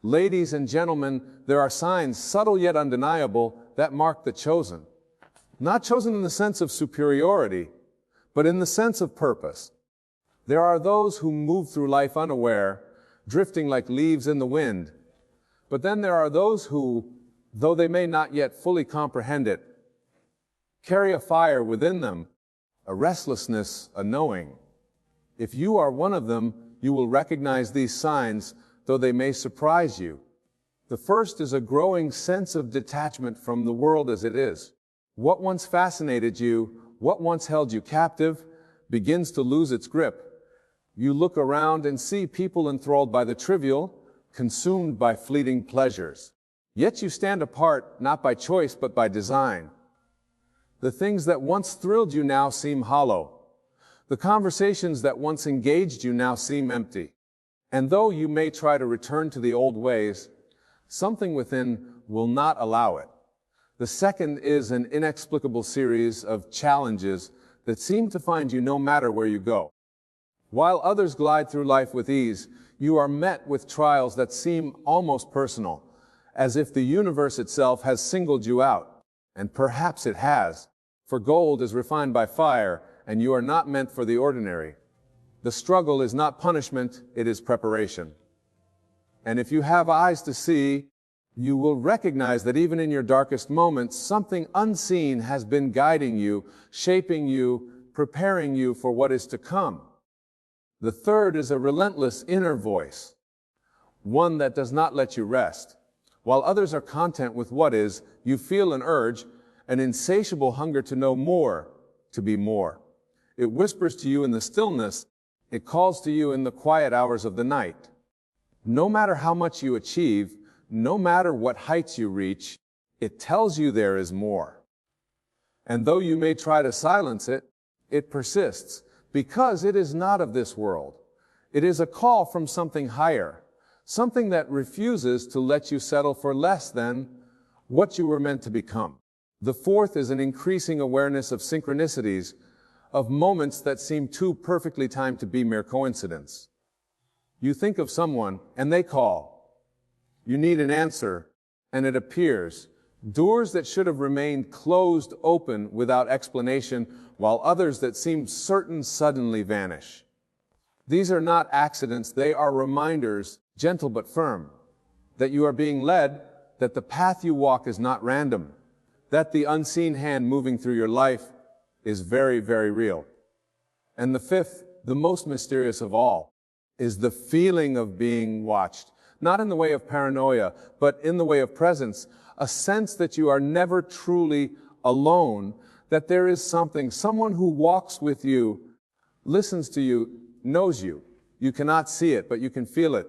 Ladies and gentlemen, there are signs, subtle yet undeniable, that mark the chosen. Not chosen in the sense of superiority, but in the sense of purpose. There are those who move through life unaware, drifting like leaves in the wind. But then there are those who, though they may not yet fully comprehend it, carry a fire within them, a restlessness, a knowing. If you are one of them, you will recognize these signs, though they may surprise you. The first is a growing sense of detachment from the world as it is. What once fascinated you, what once held you captive, begins to lose its grip. You look around and see people enthralled by the trivial, consumed by fleeting pleasures. Yet you stand apart, not by choice, but by design. The things that once thrilled you now seem hollow. The conversations that once engaged you now seem empty. And though you may try to return to the old ways, something within will not allow it. The second is an inexplicable series of challenges that seem to find you no matter where you go. While others glide through life with ease, you are met with trials that seem almost personal, as if the universe itself has singled you out. And perhaps it has, for gold is refined by fire, and you are not meant for the ordinary. The struggle is not punishment, it is preparation. And if you have eyes to see, you will recognize that even in your darkest moments, something unseen has been guiding you, shaping you, preparing you for what is to come. The third is a relentless inner voice, one that does not let you rest. While others are content with what is, you feel an urge, an insatiable hunger to know more, to be more. It whispers to you in the stillness. It calls to you in the quiet hours of the night. No matter how much you achieve, no matter what heights you reach, it tells you there is more. And though you may try to silence it, it persists, because it is not of this world. It is a call from something higher, something that refuses to let you settle for less than what you were meant to become. The fourth is an increasing awareness of synchronicities, of moments that seem too perfectly timed to be mere coincidence. You think of someone, and they call. You need an answer, and it appears. Doors that should have remained closed open without explanation, while others that seemed certain suddenly vanish. These are not accidents, they are reminders, gentle but firm, that you are being led, that the path you walk is not random, that the unseen hand moving through your life is very, very real. And the fifth, the most mysterious of all, is the feeling of being watched, not in the way of paranoia, but in the way of presence, a sense that you are never truly alone, that there is something, someone who walks with you, listens to you, knows you. You cannot see it, but you can feel it.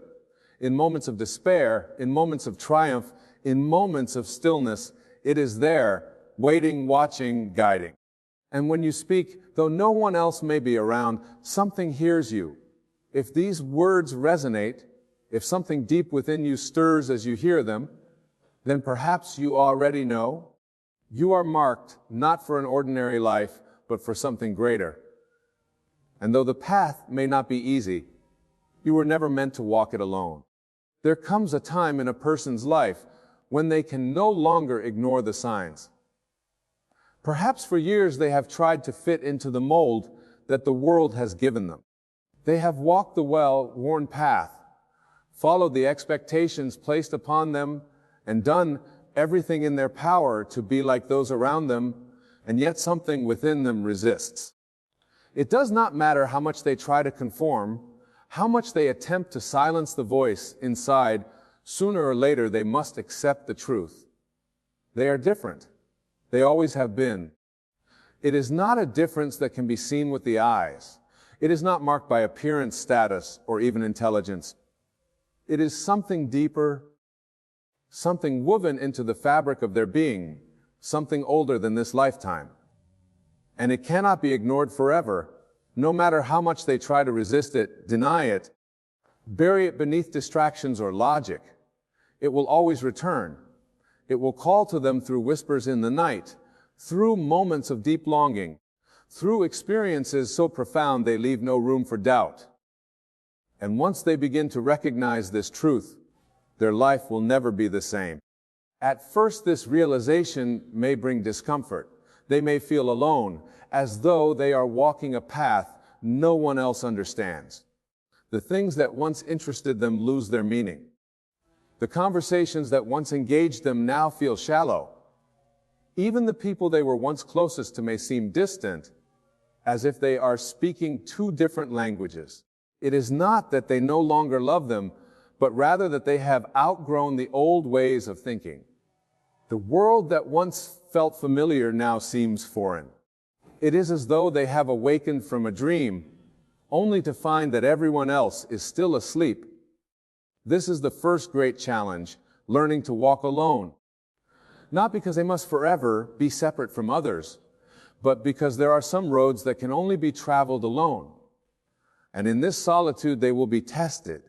In moments of despair, in moments of triumph, in moments of stillness, it is there, waiting, watching, guiding. And when you speak, though no one else may be around, something hears you. If these words resonate, if something deep within you stirs as you hear them, then perhaps you already know you are marked not for an ordinary life, but for something greater. And though the path may not be easy, you were never meant to walk it alone. There comes a time in a person's life when they can no longer ignore the signs. Perhaps for years they have tried to fit into the mold that the world has given them. They have walked the well-worn path, followed the expectations placed upon them, and done everything in their power to be like those around them, and yet something within them resists. It does not matter how much they try to conform, how much they attempt to silence the voice inside, sooner or later they must accept the truth. They are different. They always have been. It is not a difference that can be seen with the eyes. It is not marked by appearance, status, or even intelligence. It is something deeper, something woven into the fabric of their being, something older than this lifetime. And it cannot be ignored forever, no matter how much they try to resist it, deny it, bury it beneath distractions or logic. It will always return. It will call to them through whispers in the night, through moments of deep longing, through experiences so profound they leave no room for doubt. And once they begin to recognize this truth, their life will never be the same. At first, this realization may bring discomfort. They may feel alone, as though they are walking a path no one else understands. The things that once interested them lose their meaning. The conversations that once engaged them now feel shallow. Even the people they were once closest to may seem distant, as if they are speaking two different languages. It is not that they no longer love them, but rather that they have outgrown the old ways of thinking. The world that once felt familiar now seems foreign. It is as though they have awakened from a dream, only to find that everyone else is still asleep. This is the first great challenge, learning to walk alone. Not because they must forever be separate from others, but because there are some roads that can only be traveled alone. And in this solitude they will be tested.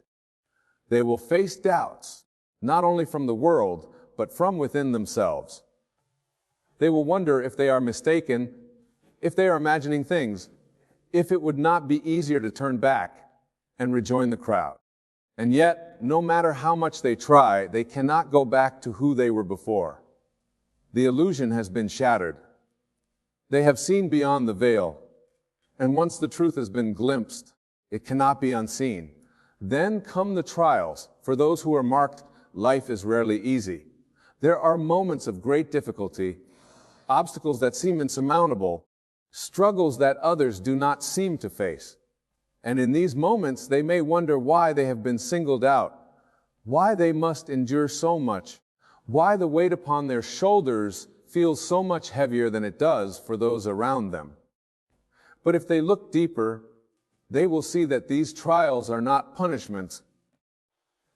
They will face doubts, not only from the world, but from within themselves. They will wonder if they are mistaken, if they are imagining things, if it would not be easier to turn back and rejoin the crowd. And yet, no matter how much they try, they cannot go back to who they were before. The illusion has been shattered. They have seen beyond the veil, and once the truth has been glimpsed, it cannot be unseen. Then come the trials. For those who are marked, life is rarely easy. There are moments of great difficulty, obstacles that seem insurmountable, struggles that others do not seem to face. And in these moments, they may wonder why they have been singled out, why they must endure so much, why the weight upon their shoulders feels so much heavier than it does for those around them. But if they look deeper, they will see that these trials are not punishments.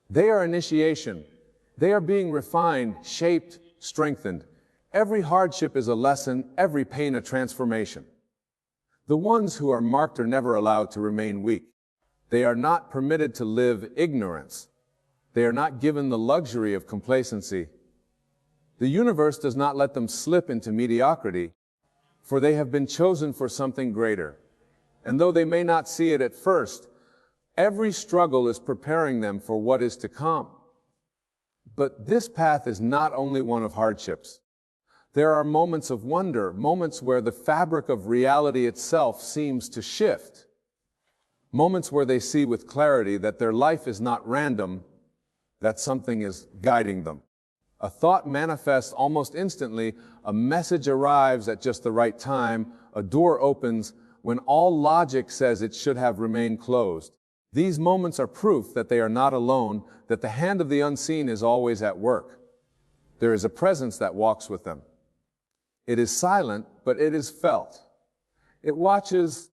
They are initiation. They are being refined, shaped, strengthened. Every hardship is a lesson, every pain a transformation. The ones who are marked are never allowed to remain weak. They are not permitted to live ignorance. They are not given the luxury of complacency. The universe does not let them slip into mediocrity, for they have been chosen for something greater. And though they may not see it at first, every struggle is preparing them for what is to come. But this path is not only one of hardships. There are moments of wonder, moments where the fabric of reality itself seems to shift. Moments where they see with clarity that their life is not random, that something is guiding them. A thought manifests almost instantly, a message arrives at just the right time, a door opens when all logic says it should have remained closed. These moments are proof that they are not alone, that the hand of the unseen is always at work. There is a presence that walks with them. It is silent, but it is felt. It watches,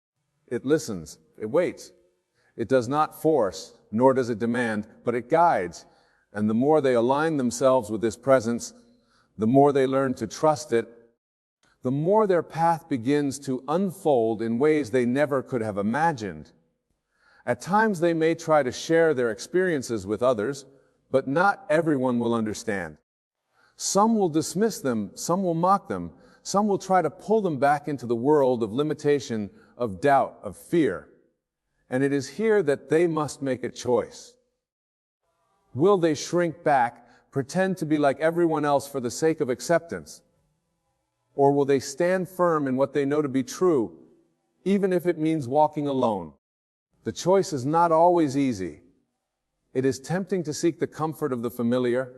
it listens, it waits. It does not force, nor does it demand, but it guides. And the more they align themselves with this presence, the more they learn to trust it, the more their path begins to unfold in ways they never could have imagined. At times they may try to share their experiences with others, but not everyone will understand. Some will dismiss them, some will mock them, some will try to pull them back into the world of limitation, of doubt, of fear. And it is here that they must make a choice. Will they shrink back, pretend to be like everyone else for the sake of acceptance? Or will they stand firm in what they know to be true, even if it means walking alone? The choice is not always easy. It is tempting to seek the comfort of the familiar,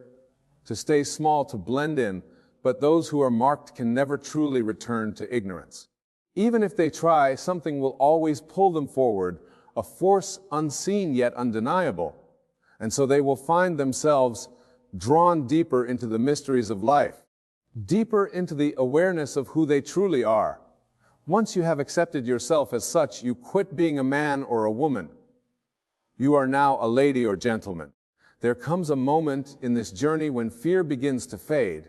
to stay small, to blend in, but those who are marked can never truly return to ignorance. Even if they try, something will always pull them forward, a force unseen yet undeniable. And so they will find themselves drawn deeper into the mysteries of life, deeper into the awareness of who they truly are. Once you have accepted yourself as such, you quit being a man or a woman. You are now a lady or gentleman. There comes a moment in this journey when fear begins to fade.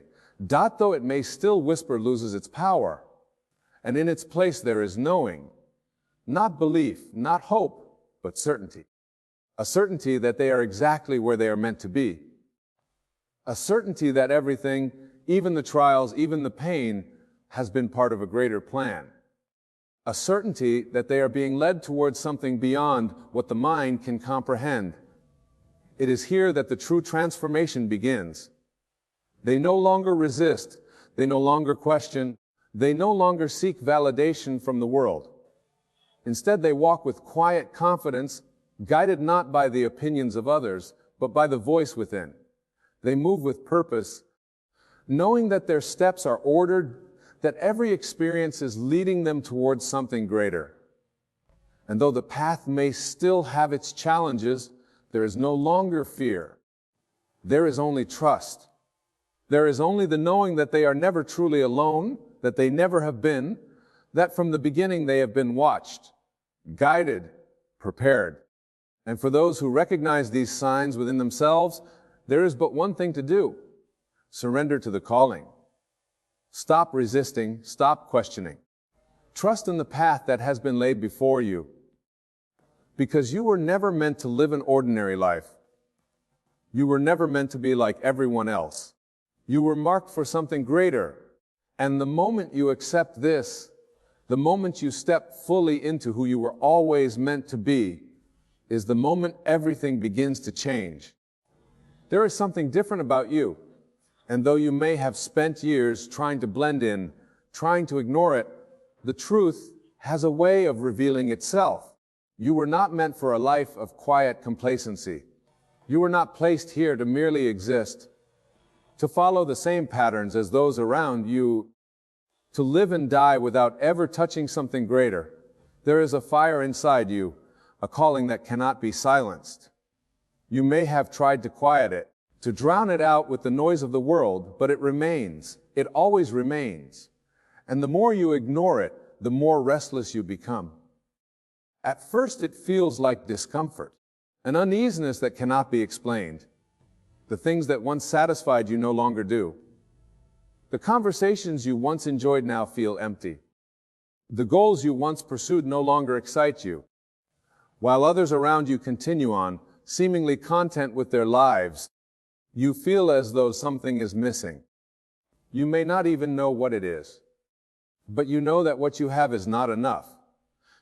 Doubt, though it may still whisper, loses its power. And in its place there is knowing. Not belief, not hope, but certainty. A certainty that they are exactly where they are meant to be. A certainty that everything, even the trials, even the pain, has been part of a greater plan. A certainty that they are being led towards something beyond what the mind can comprehend. It is here that the true transformation begins. They no longer resist, they no longer question, they no longer seek validation from the world. Instead, they walk with quiet confidence, guided not by the opinions of others, but by the voice within. They move with purpose, knowing that their steps are ordered, that every experience is leading them towards something greater. And though the path may still have its challenges, there is no longer fear. There is only trust. There is only the knowing that they are never truly alone, that they never have been, that from the beginning they have been watched, guided, prepared. And for those who recognize these signs within themselves, there is but one thing to do: surrender to the calling. Stop resisting, stop questioning. Trust in the path that has been laid before you. Because you were never meant to live an ordinary life. You were never meant to be like everyone else. You were marked for something greater. And the moment you accept this, the moment you step fully into who you were always meant to be, is the moment everything begins to change. There is something different about you. And though you may have spent years trying to blend in, trying to ignore it, the truth has a way of revealing itself. You were not meant for a life of quiet complacency. You were not placed here to merely exist, to follow the same patterns as those around you, to live and die without ever touching something greater. There is a fire inside you, a calling that cannot be silenced. You may have tried to quiet it, to drown it out with the noise of the world, but it remains. It always remains. And the more you ignore it, the more restless you become. At first, it feels like discomfort, an uneasiness that cannot be explained. The things that once satisfied you no longer do. The conversations you once enjoyed now feel empty. The goals you once pursued no longer excite you. While others around you continue on, seemingly content with their lives, you feel as though something is missing. You may not even know what it is, but you know that what you have is not enough.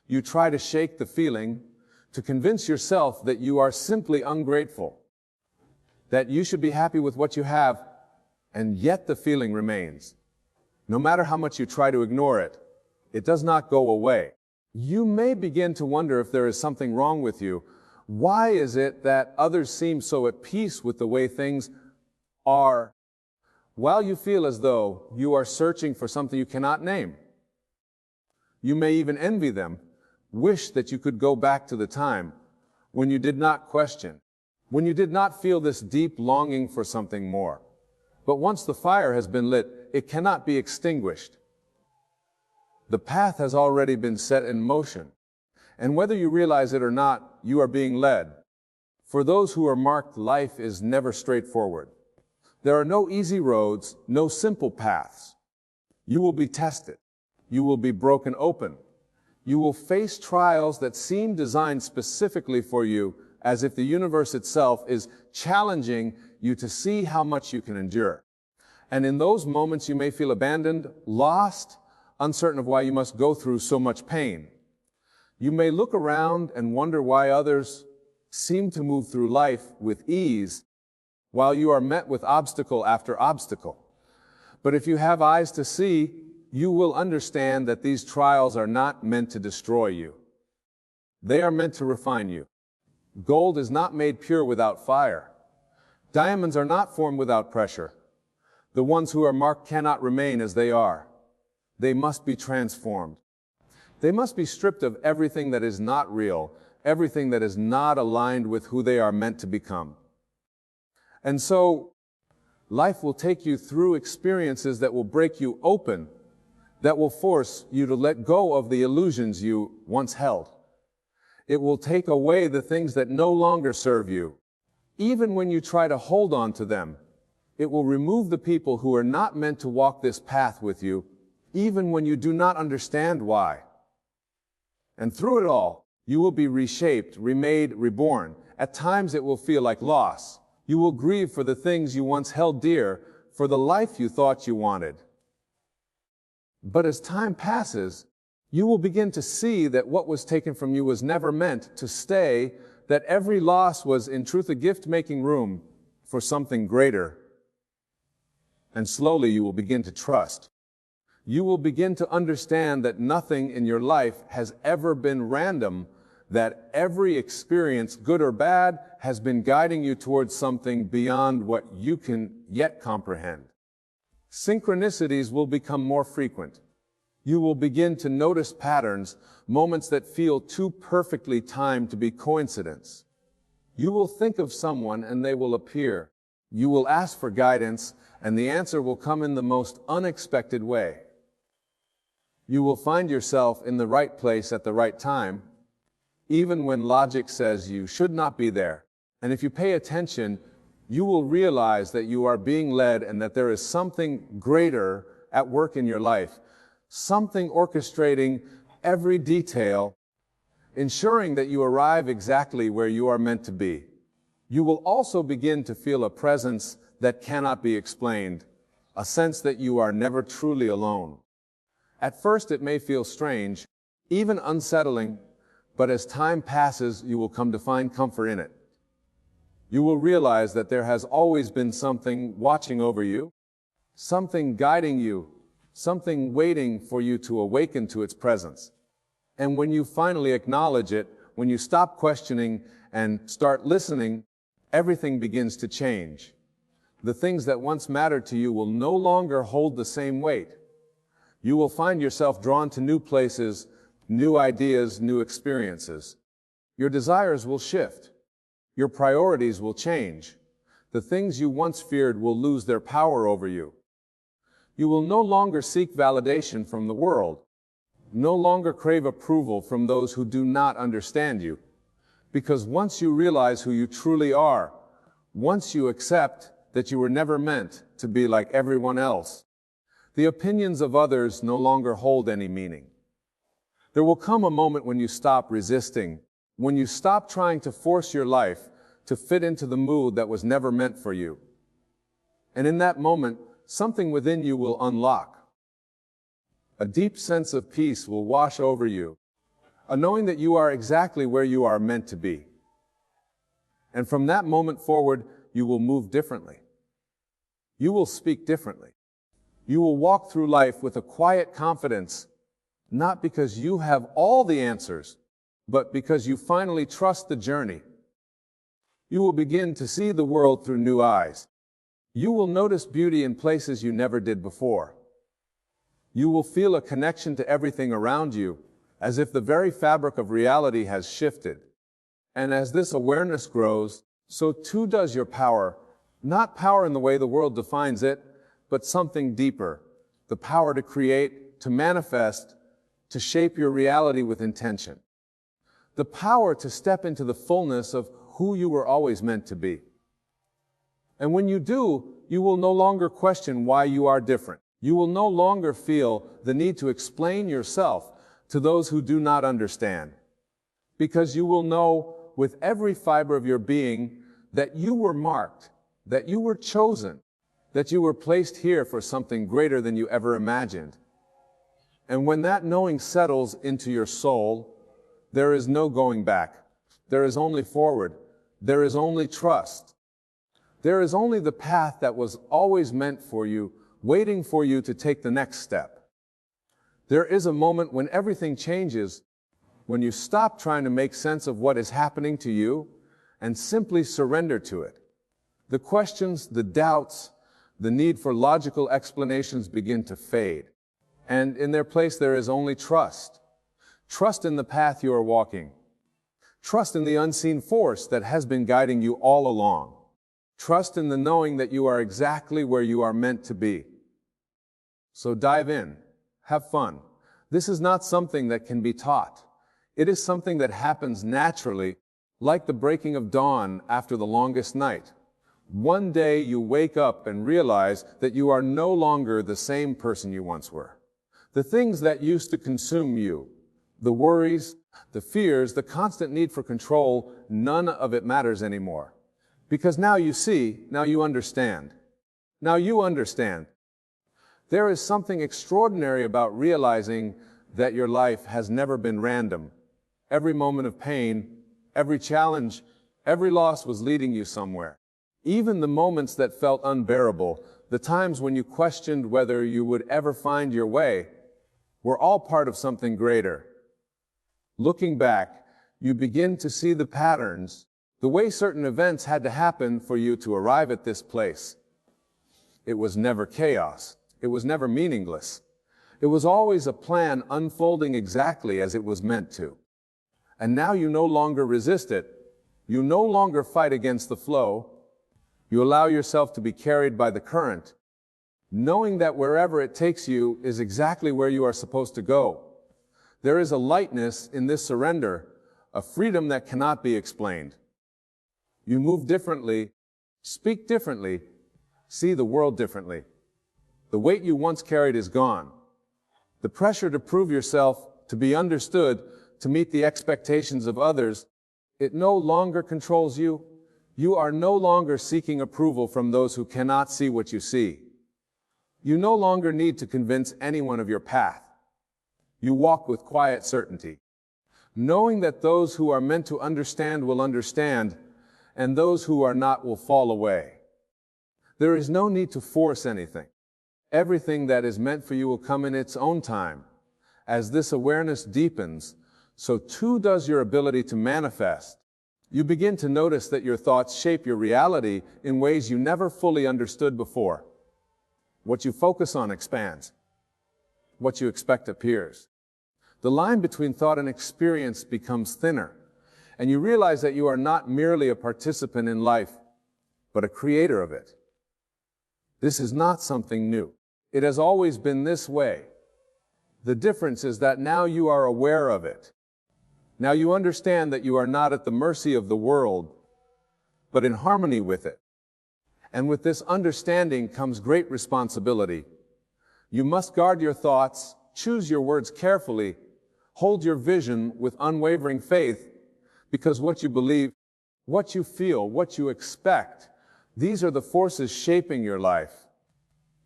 You try to shake the feeling, to convince yourself that you are simply ungrateful, that you should be happy with what you have, and yet the feeling remains. No matter how much you try to ignore it, it does not go away. You may begin to wonder if there is something wrong with you. Why is it that others seem so at peace with the way things are, while you feel as though you are searching for something you cannot name? You may even envy them, wish that you could go back to the time when you did not question, when you did not feel this deep longing for something more. But once the fire has been lit, it cannot be extinguished. The path has already been set in motion. And whether you realize it or not, you are being led. For those who are marked, life is never straightforward. There are no easy roads, no simple paths. You will be tested. You will be broken open. You will face trials that seem designed specifically for you, as if the universe itself is challenging you to see how much you can endure. And in those moments you may feel abandoned, lost, uncertain of why you must go through so much pain. You may look around and wonder why others seem to move through life with ease, while you are met with obstacle after obstacle. But if you have eyes to see, you will understand that these trials are not meant to destroy you. They are meant to refine you. Gold is not made pure without fire. Diamonds are not formed without pressure. The ones who are marked cannot remain as they are. They must be transformed. They must be stripped of everything that is not real, everything that is not aligned with who they are meant to become. And so, life will take you through experiences that will break you open, that will force you to let go of the illusions you once held. It will take away the things that no longer serve you. Even when you try to hold on to them, it will remove the people who are not meant to walk this path with you, even when you do not understand why. And through it all, you will be reshaped, remade, reborn. At times it will feel like loss. You will grieve for the things you once held dear, for the life you thought you wanted. But as time passes, you will begin to see that what was taken from you was never meant to stay, that every loss was in truth a gift making room for something greater. And slowly you will begin to trust. You will begin to understand that nothing in your life has ever been random, that every experience, good or bad, has been guiding you towards something beyond what you can yet comprehend. Synchronicities will become more frequent. You will begin to notice patterns, moments that feel too perfectly timed to be coincidence. You will think of someone and they will appear. You will ask for guidance and the answer will come in the most unexpected way. You will find yourself in the right place at the right time, even when logic says you should not be there. And if you pay attention, you will realize that you are being led and that there is something greater at work in your life, something orchestrating every detail, ensuring that you arrive exactly where you are meant to be. You will also begin to feel a presence that cannot be explained, a sense that you are never truly alone. At first it may feel strange, even unsettling, but as time passes, you will come to find comfort in it. You will realize that there has always been something watching over you, something guiding you, something waiting for you to awaken to its presence. And when you finally acknowledge it, when you stop questioning and start listening, everything begins to change. The things that once mattered to you will no longer hold the same weight. You will find yourself drawn to new places, new ideas, new experiences. Your desires will shift. Your priorities will change. The things you once feared will lose their power over you. You will no longer seek validation from the world, no longer crave approval from those who do not understand you. Because once you realize who you truly are, once you accept that you were never meant to be like everyone else, the opinions of others no longer hold any meaning. There will come a moment when you stop resisting, when you stop trying to force your life to fit into the mood that was never meant for you. And in that moment, something within you will unlock. A deep sense of peace will wash over you, a knowing that you are exactly where you are meant to be. And from that moment forward, you will move differently. You will speak differently. You will walk through life with a quiet confidence, not because you have all the answers, but because you finally trust the journey. You will begin to see the world through new eyes. You will notice beauty in places you never did before. You will feel a connection to everything around you, as if the very fabric of reality has shifted. And as this awareness grows, so too does your power, not power in the way the world defines it, but something deeper, the power to create, to manifest, to shape your reality with intention. The power to step into the fullness of who you were always meant to be. And when you do, you will no longer question why you are different. You will no longer feel the need to explain yourself to those who do not understand. Because you will know with every fiber of your being that you were marked, that you were chosen, that you were placed here for something greater than you ever imagined. And when that knowing settles into your soul, there is no going back. There is only forward. There is only trust. There is only the path that was always meant for you, waiting for you to take the next step. There is a moment when everything changes, when you stop trying to make sense of what is happening to you and simply surrender to it. The questions, the doubts, the need for logical explanations begin to fade. And in their place, there is only trust. Trust in the path you are walking. Trust in the unseen force that has been guiding you all along. Trust in the knowing that you are exactly where you are meant to be. So dive in. Have fun. This is not something that can be taught. It is something that happens naturally, like the breaking of dawn after the longest night. One day you wake up and realize that you are no longer the same person you once were. The things that used to consume you, the worries, the fears, the constant need for control, none of it matters anymore. Because now you see, now you understand. Now you understand. There is something extraordinary about realizing that your life has never been random. Every moment of pain, Every challenge, every loss was leading you somewhere. Even the moments that felt unbearable, the times when you questioned whether you would ever find your way, were all part of something greater. Looking back, you begin to see the patterns, the way certain events had to happen for you to arrive at this place. It was never chaos. It was never meaningless. It was always a plan unfolding exactly as it was meant to. And now you no longer resist it. You no longer fight against the flow. You allow yourself to be carried by the current, knowing that wherever it takes you is exactly where you are supposed to go. There is a lightness in this surrender, a freedom that cannot be explained. You move differently, speak differently, see the world differently. The weight you once carried is gone. The pressure to prove yourself, to be understood, to meet the expectations of others, it no longer controls you. You are no longer seeking approval from those who cannot see what you see. You no longer need to convince anyone of your path. You walk with quiet certainty, knowing that those who are meant to understand will understand, and those who are not will fall away. There is no need to force anything. Everything that is meant for you will come in its own time. As this awareness deepens, so too does your ability to manifest. You begin to notice that your thoughts shape your reality in ways you never fully understood before. What you focus on expands. What you expect appears. The line between thought and experience becomes thinner, and you realize that you are not merely a participant in life, but a creator of it. This is not something new. It has always been this way. The difference is that now you are aware of it. Now you understand that you are not at the mercy of the world, but in harmony with it. And with this understanding comes great responsibility. You must guard your thoughts, choose your words carefully, hold your vision with unwavering faith, because what you believe, what you feel, what you expect, these are the forces shaping your life.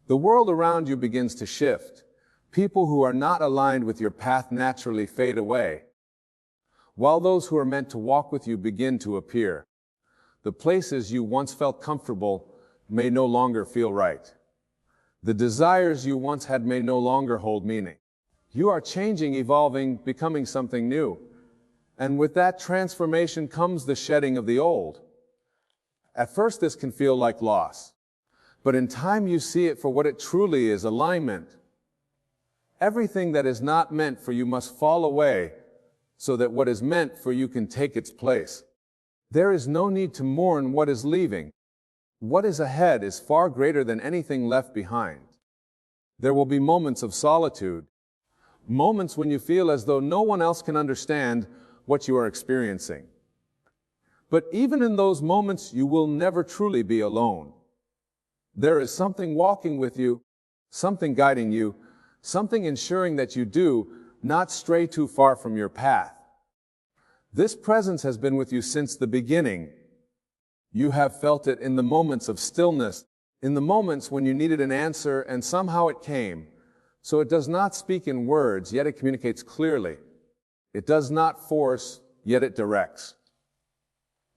The world around you begins to shift. People who are not aligned with your path naturally fade away, while those who are meant to walk with you begin to appear. The places you once felt comfortable may no longer feel right. The desires you once had may no longer hold meaning. You are changing, evolving, becoming something new. And with that transformation comes the shedding of the old. At first, this can feel like loss, but in time you see it for what it truly is, alignment. Everything that is not meant for you must fall away so that what is meant for you can take its place. There is no need to mourn what is leaving. What is ahead is far greater than anything left behind. There will be moments of solitude, moments when you feel as though no one else can understand what you are experiencing. But even in those moments, you will never truly be alone. There is something walking with you, something guiding you, something ensuring that you do not stray too far from your path. This presence has been with you since the beginning. You have felt it in the moments of stillness, in the moments when you needed an answer and somehow it came. So it does not speak in words, yet it communicates clearly. It does not force, yet it directs.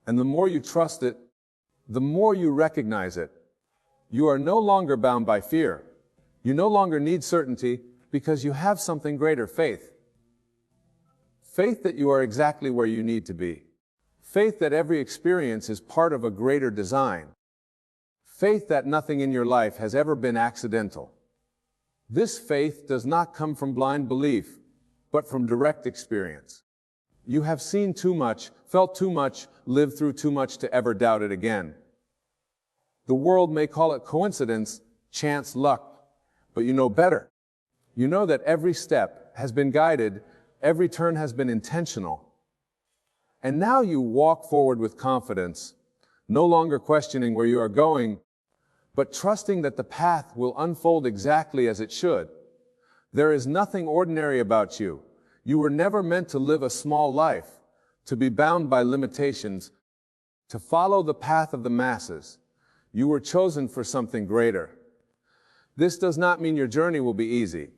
And the more you trust it, the more you recognize it. You are no longer bound by fear. You no longer need certainty because you have something greater, faith. Faith that you are exactly where you need to be. Faith that every experience is part of a greater design. Faith that nothing in your life has ever been accidental. This faith does not come from blind belief, but from direct experience. You have seen too much, felt too much, lived through too much to ever doubt it again. The world may call it coincidence, chance, luck, but you know better. You know that every step has been guided, every turn has been intentional. And now you walk forward with confidence, no longer questioning where you are going, but trusting that the path will unfold exactly as it should. There is nothing ordinary about you. You were never meant to live a small life, to be bound by limitations, to follow the path of the masses. You were chosen for something greater. This does not mean your journey will be easy.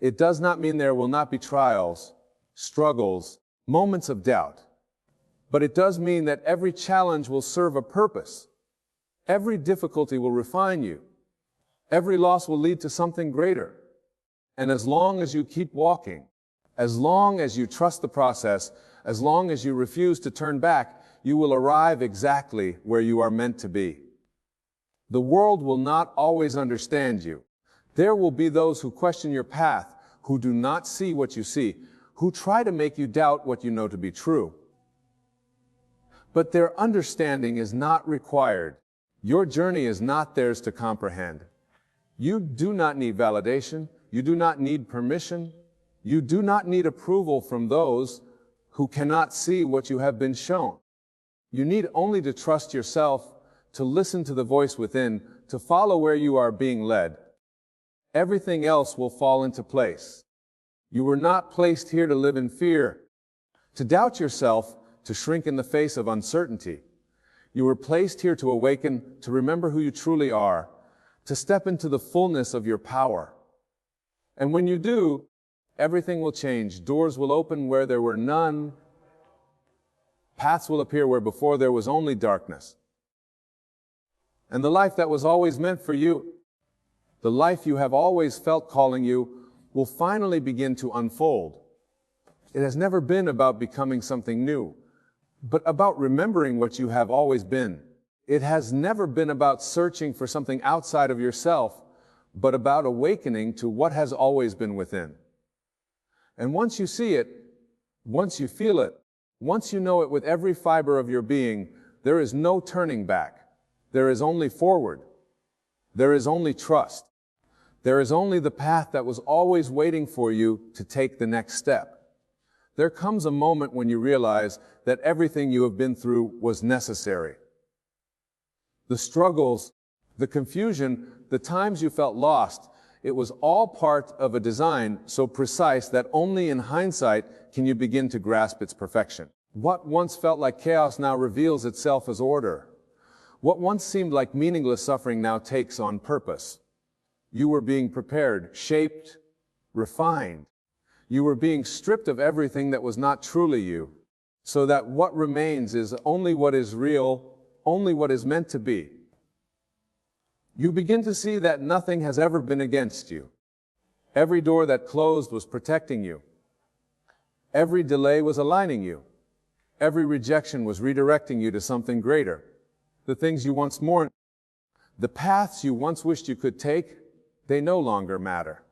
It does not mean there will not be trials, struggles, moments of doubt. But it does mean that every challenge will serve a purpose. Every difficulty will refine you. Every loss will lead to something greater. And as long as you keep walking, as long as you trust the process, as long as you refuse to turn back, you will arrive exactly where you are meant to be. The world will not always understand you. There will be those who question your path, who do not see what you see, who try to make you doubt what you know to be true. But their understanding is not required. Your journey is not theirs to comprehend. You do not need validation. You do not need permission. You do not need approval from those who cannot see what you have been shown. You need only to trust yourself, to listen to the voice within, to follow where you are being led. Everything else will fall into place. You were not placed here to live in fear, to doubt yourself, to shrink in the face of uncertainty. You were placed here to awaken, to remember who you truly are, to step into the fullness of your power. And when you do, everything will change. Doors will open where there were none. Paths will appear where before there was only darkness. And the life that was always meant for you, the life you have always felt calling you, will finally begin to unfold. It has never been about becoming something new, but about remembering what you have always been. It has never been about searching for something outside of yourself, but about awakening to what has always been within. And once you see it, once you feel it, once you know it with every fiber of your being, there is no turning back. There is only forward. There is only trust. There is only the path that was always waiting for you to take the next step. There comes a moment when you realize that everything you have been through was necessary. The struggles, the confusion, the times you felt lost, it was all part of a design so precise that only in hindsight can you begin to grasp its perfection. What once felt like chaos now reveals itself as order. What once seemed like meaningless suffering now takes on purpose. You were being prepared, shaped, refined. You were being stripped of everything that was not truly you, so that what remains is only what is real, only what is meant to be. You begin to see that nothing has ever been against you. Every door that closed was protecting you. Every delay was aligning you. Every rejection was redirecting you to something greater. The things you once mourned, the paths you once wished you could take, they no longer matter.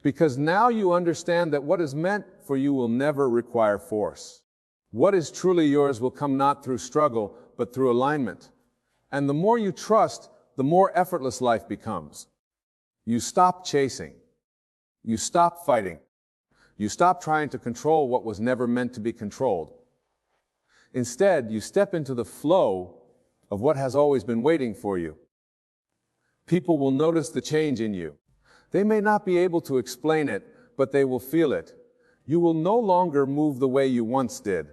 Because now you understand that what is meant for you will never require force. What is truly yours will come not through struggle, but through alignment. And the more you trust, the more effortless life becomes. You stop chasing. You stop fighting. You stop trying to control what was never meant to be controlled. Instead, you step into the flow of what has always been waiting for you. People will notice the change in you. They may not be able to explain it, but they will feel it. You will no longer move the way you once did.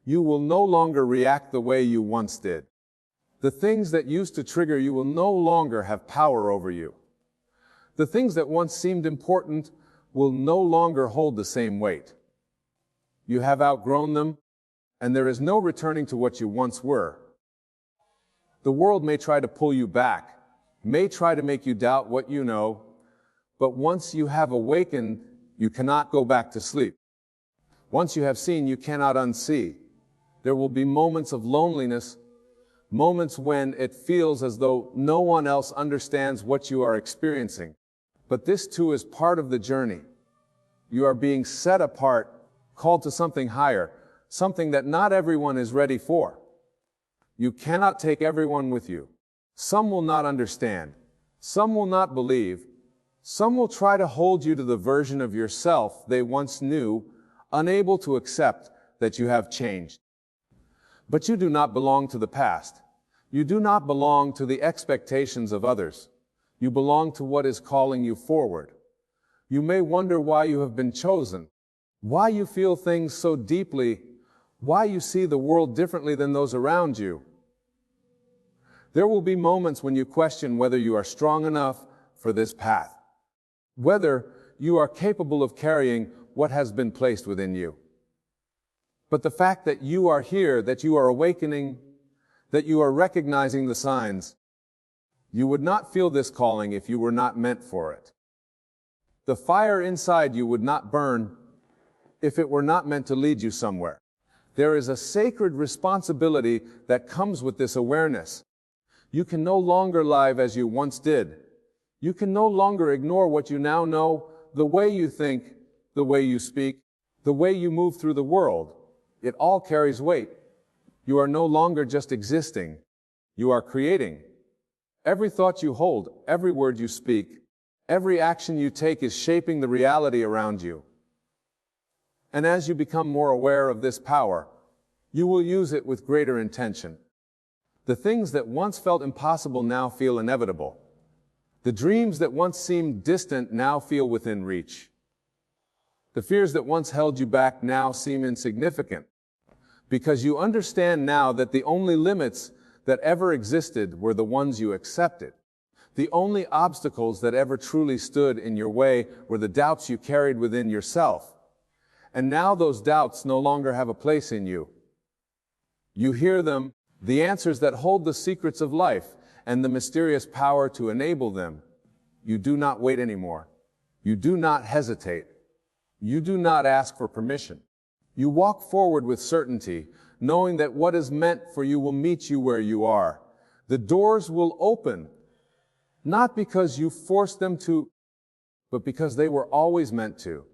You will no longer react the way you once did. The things that used to trigger you will no longer have power over you. The things that once seemed important will no longer hold the same weight. You have outgrown them, and there is no returning to what you once were. The world may try to pull you back, may try to make you doubt what you know, but once you have awakened, you cannot go back to sleep. Once you have seen, you cannot unsee. There will be moments of loneliness, moments when it feels as though no one else understands what you are experiencing. But this too is part of the journey. You are being set apart, called to something higher, something that not everyone is ready for. You cannot take everyone with you. Some will not understand. Some will not believe. Some will try to hold you to the version of yourself they once knew, unable to accept that you have changed. But you do not belong to the past. You do not belong to the expectations of others. You belong to what is calling you forward. You may wonder why you have been chosen, why you feel things so deeply, why you see the world differently than those around you. There will be moments when you question whether you are strong enough for this path, whether you are capable of carrying what has been placed within you. But the fact that you are here, that you are awakening, that you are recognizing the signs, you would not feel this calling if you were not meant for it. The fire inside you would not burn if it were not meant to lead you somewhere. There is a sacred responsibility that comes with this awareness. You can no longer live as you once did. You can no longer ignore what you now know, the way you think, the way you speak, the way you move through the world. It all carries weight. You are no longer just existing. You are creating. Every thought you hold, every word you speak, every action you take is shaping the reality around you. And as you become more aware of this power, you will use it with greater intention. The things that once felt impossible now feel inevitable. The dreams that once seemed distant now feel within reach. The fears that once held you back now seem insignificant, because you understand now that the only limits that ever existed were the ones you accepted. The only obstacles that ever truly stood in your way were the doubts you carried within yourself. And now those doubts no longer have a place in you. You hear them, the answers that hold the secrets of life and the mysterious power to enable them. You do not wait anymore. You do not hesitate. You do not ask for permission. You walk forward with certainty, knowing that what is meant for you will meet you where you are. The doors will open, not because you forced them to, but because they were always meant to.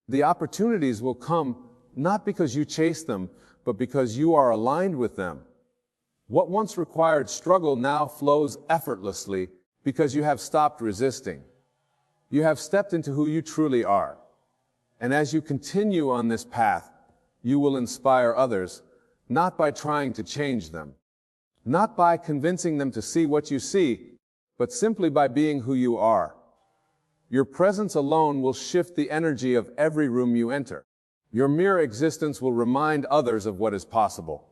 The opportunities will come, not because you chase them, but because you are aligned with them. What once required struggle now flows effortlessly because you have stopped resisting. You have stepped into who you truly are. And as you continue on this path, you will inspire others, not by trying to change them, not by convincing them to see what you see, but simply by being who you are. Your presence alone will shift the energy of every room you enter. Your mere existence will remind others of what is possible.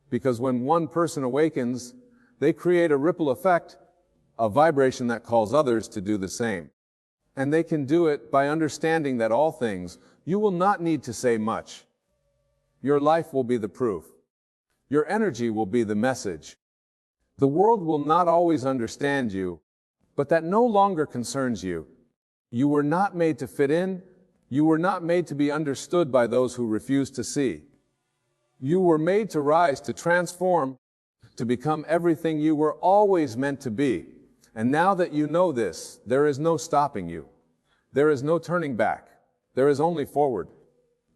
Because when one person awakens, they create a ripple effect, a vibration that calls others to do the same. And they can do it by understanding that all things, you will not need to say much. Your life will be the proof. Your energy will be the message. The world will not always understand you, but that no longer concerns you. You were not made to fit in. You were not made to be understood by those who refuse to see. You were made to rise, to transform, to become everything you were always meant to be. And now that you know this, there is no stopping you. There is no turning back. There is only forward.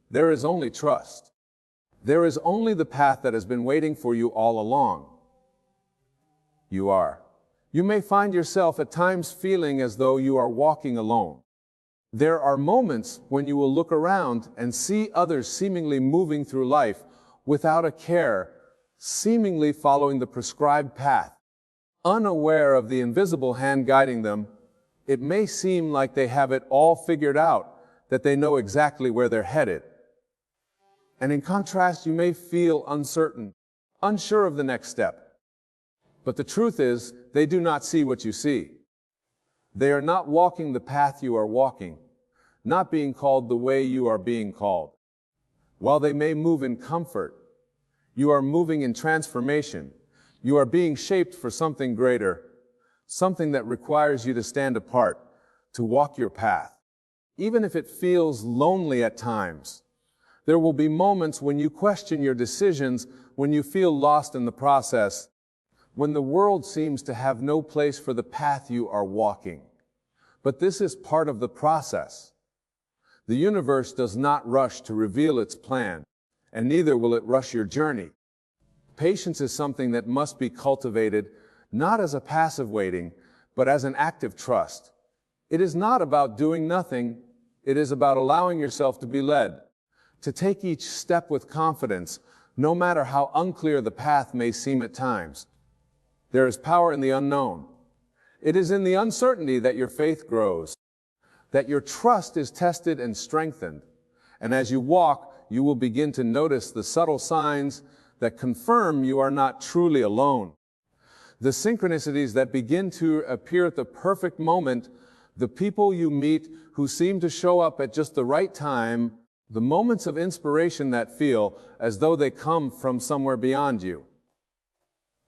There is only trust. There is only the path that has been waiting for you all along. You are. You may find yourself at times feeling as though you are walking alone. There are moments when you will look around and see others seemingly moving through life without a care, seemingly following the prescribed path. Unaware of the invisible hand guiding them, it may seem like they have it all figured out, that they know exactly where they're headed. And in contrast, you may feel uncertain, unsure of the next step. But the truth is, they do not see what you see. They are not walking the path you are walking, not being called the way you are being called. While they may move in comfort, you are moving in transformation. You are being shaped for something greater, something that requires you to stand apart, to walk your path. Even if it feels lonely at times, there will be moments when you question your decisions, when you feel lost in the process, when the world seems to have no place for the path you are walking. But this is part of the process. The universe does not rush to reveal its plan, and neither will it rush your journey. Patience is something that must be cultivated, not as a passive waiting, but as an active trust. It is not about doing nothing. It is about allowing yourself to be led, to take each step with confidence, no matter how unclear the path may seem at times. There is power in the unknown. It is in the uncertainty that your faith grows, that your trust is tested and strengthened. And as you walk, you will begin to notice the subtle signs that confirm you are not truly alone. The synchronicities that begin to appear at the perfect moment, the people you meet who seem to show up at just the right time, the moments of inspiration that feel as though they come from somewhere beyond you.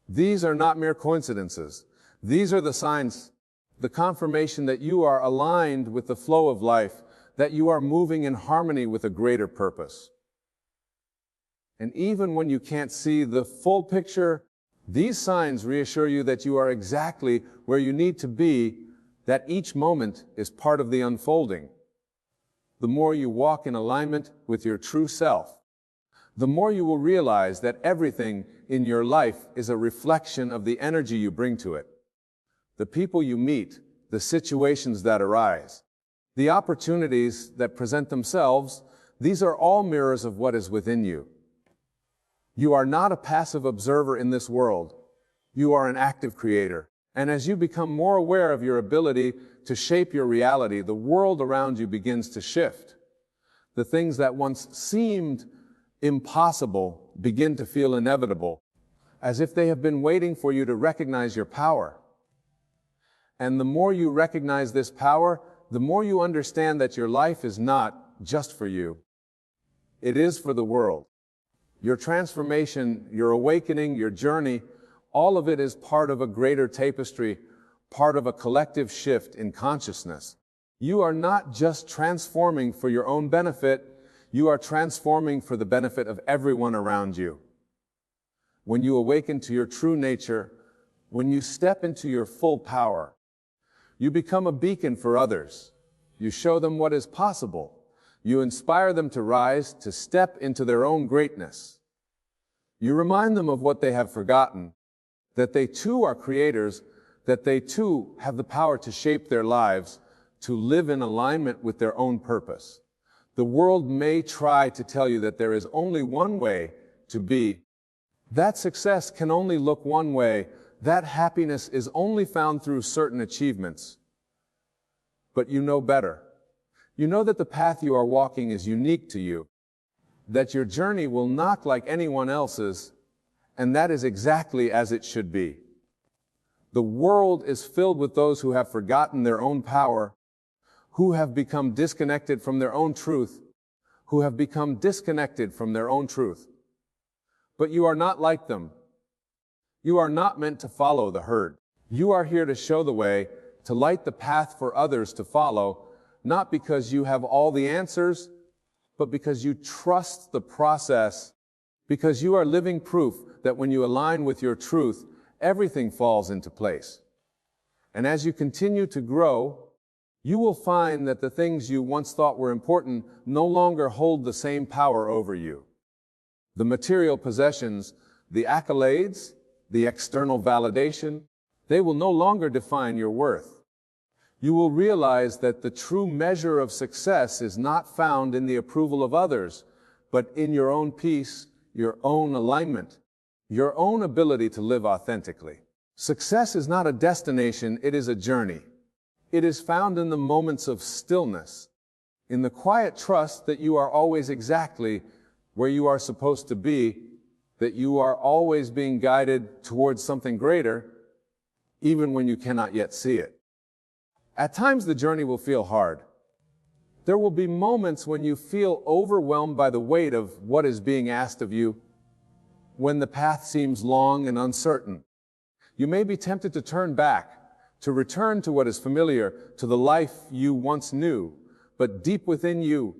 These are not mere coincidences. These are the signs, the confirmation that you are aligned with the flow of life, that you are moving in harmony with a greater purpose. And even when you can't see the full picture, these signs reassure you that you are exactly where you need to be, that each moment is part of the unfolding. The more you walk in alignment with your true self, the more you will realize that everything in your life is a reflection of the energy you bring to it. The people you meet, the situations that arise, the opportunities that present themselves, these are all mirrors of what is within you. You are not a passive observer in this world. You are an active creator. And as you become more aware of your ability to shape your reality, the world around you begins to shift. The things that once seemed impossible begin to feel inevitable, as if they have been waiting for you to recognize your power. And the more you recognize this power, the more you understand that your life is not just for you. It is for the world. Your transformation, your awakening, your journey, all of it is part of a greater tapestry, part of a collective shift in consciousness. You are not just transforming for your own benefit, you are transforming for the benefit of everyone around you. When you awaken to your true nature, when you step into your full power, you become a beacon for others. You show them what is possible. You inspire them to rise, to step into their own greatness. You remind them of what they have forgotten, that they too are creators, that they too have the power to shape their lives, to live in alignment with their own purpose. The world may try to tell you that there is only one way to be. That success can only look one way. That happiness is only found through certain achievements. But you know better. You know that the path you are walking is unique to you, that your journey will not like anyone else's, and that is exactly as it should be. The world is filled with those who have forgotten their own power, who have become disconnected from their own truth, who have become disconnected from their own truth. But you are not like them. You are not meant to follow the herd. You are here to show the way, to light the path for others to follow, not because you have all the answers, but because you trust the process, because you are living proof that when you align with your truth, everything falls into place. And as you continue to grow, you will find that the things you once thought were important no longer hold the same power over you. The material possessions, the accolades, the external validation, they will no longer define your worth. You will realize that the true measure of success is not found in the approval of others, but in your own peace, your own alignment, your own ability to live authentically. Success is not a destination, it is a journey. It is found in the moments of stillness, in the quiet trust that you are always exactly where you are supposed to be, that you are always being guided towards something greater, even when you cannot yet see it. At times the journey will feel hard. There will be moments when you feel overwhelmed by the weight of what is being asked of you, when the path seems long and uncertain. You may be tempted to turn back, to return to what is familiar, to the life you once knew, but deep within you,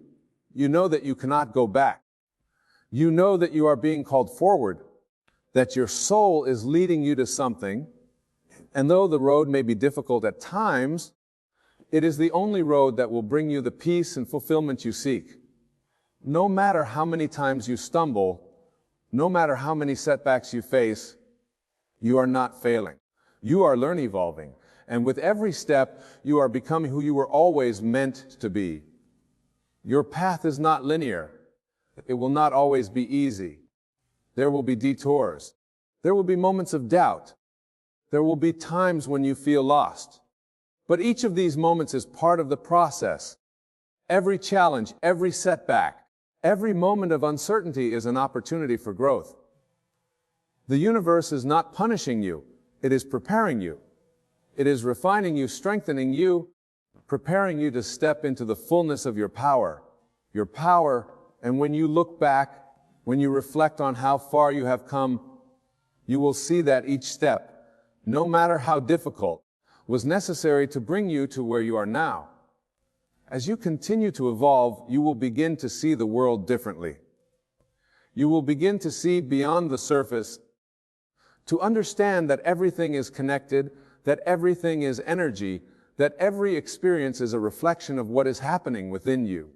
you know that you cannot go back. You know that you are being called forward, that your soul is leading you to something, and though the road may be difficult at times, it is the only road that will bring you the peace and fulfillment you seek. No matter how many times you stumble, no matter how many setbacks you face, you are not failing. You are evolving, and with every step, you are becoming who you were always meant to be. Your path is not linear. It will not always be easy. There will be detours. There will be moments of doubt. There will be times when you feel lost. But each of these moments is part of the process. Every challenge, every setback, every moment of uncertainty is an opportunity for growth. The universe is not punishing you. It is preparing you. It is refining you, strengthening you, preparing you to step into the fullness of your power And when you look back, when you reflect on how far you have come, you will see that each step, no matter how difficult, was necessary to bring you to where you are now. As you continue to evolve, you will begin to see the world differently. You will begin to see beyond the surface, to understand that everything is connected, that everything is energy, that every experience is a reflection of what is happening within you.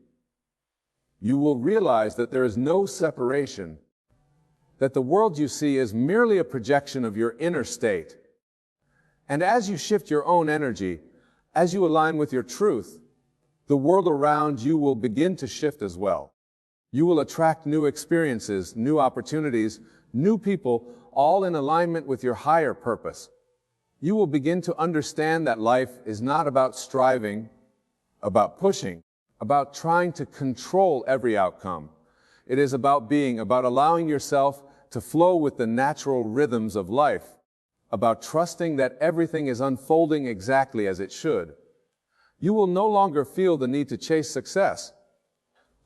You will realize that there is no separation, that the world you see is merely a projection of your inner state. And as you shift your own energy, as you align with your truth, the world around you will begin to shift as well. You will attract new experiences, new opportunities, new people, all in alignment with your higher purpose. You will begin to understand that life is not about striving, about pushing, about trying to control every outcome. It is about being, about allowing yourself to flow with the natural rhythms of life, about trusting that everything is unfolding exactly as it should. You will no longer feel the need to chase success,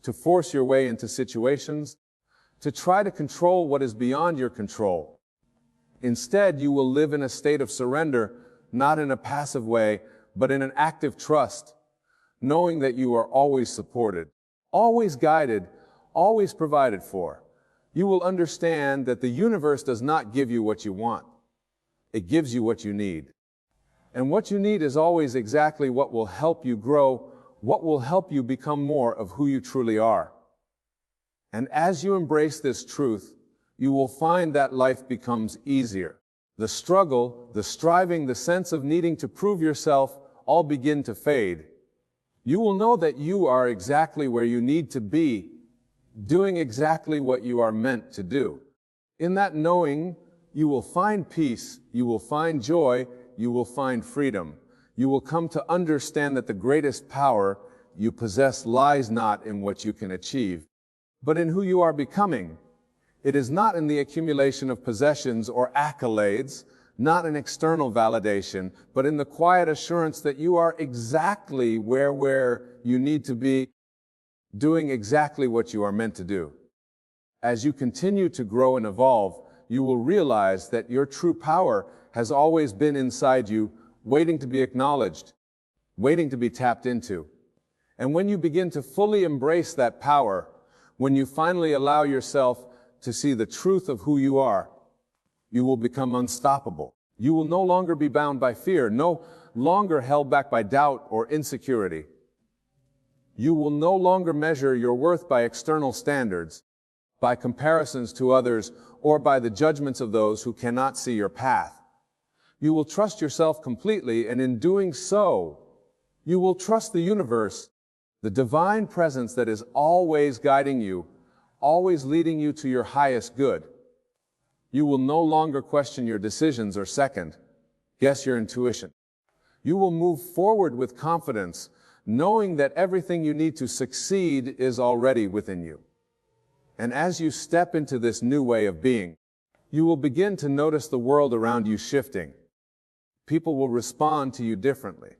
to force your way into situations, to try to control what is beyond your control. Instead, you will live in a state of surrender, not in a passive way, but in an active trust, knowing that you are always supported, always guided, always provided for. You will understand that the universe does not give you what you want. It gives you what you need. And what you need is always exactly what will help you grow, what will help you become more of who you truly are. And as you embrace this truth, you will find that life becomes easier. The struggle, the striving, the sense of needing to prove yourself all begin to fade. You will know that you are exactly where you need to be, doing exactly what you are meant to do. In that knowing, you will find peace, you will find joy, you will find freedom. You will come to understand that the greatest power you possess lies not in what you can achieve, but in who you are becoming. It is not in the accumulation of possessions or accolades, not in external validation, but in the quiet assurance that you are exactly where you need to be, doing exactly what you are meant to do. As you continue to grow and evolve, you will realize that your true power has always been inside you, waiting to be acknowledged, waiting to be tapped into. And when you begin to fully embrace that power, when you finally allow yourself to see the truth of who you are, you will become unstoppable. You will no longer be bound by fear, no longer held back by doubt or insecurity. You will no longer measure your worth by external standards, by comparisons to others, or by the judgments of those who cannot see your path. You will trust yourself completely, and in doing so, you will trust the universe, the divine presence that is always guiding you, always leading you to your highest good. You will no longer question your decisions or second guess your intuition. You will move forward with confidence, knowing that everything you need to succeed is already within you. And as you step into this new way of being, you will begin to notice the world around you shifting. People will respond to you differently.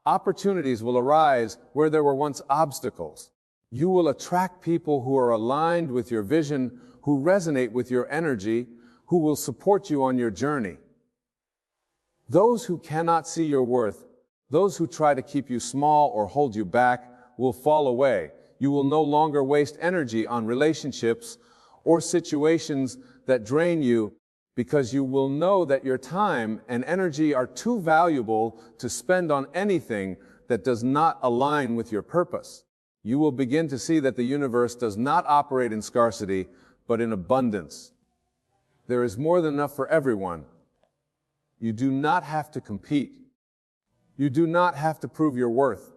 Opportunities will arise where there were once obstacles. You will attract people who are aligned with your vision, who resonate with your energy, who will support you on your journey. Those who cannot see your worth, those who try to keep you small or hold you back, will fall away. You will no longer waste energy on relationships or situations that drain you, because you will know that your time and energy are too valuable to spend on anything that does not align with your purpose. You will begin to see that the universe does not operate in scarcity, but in abundance. There is more than enough for everyone. You do not have to compete. You do not have to prove your worth.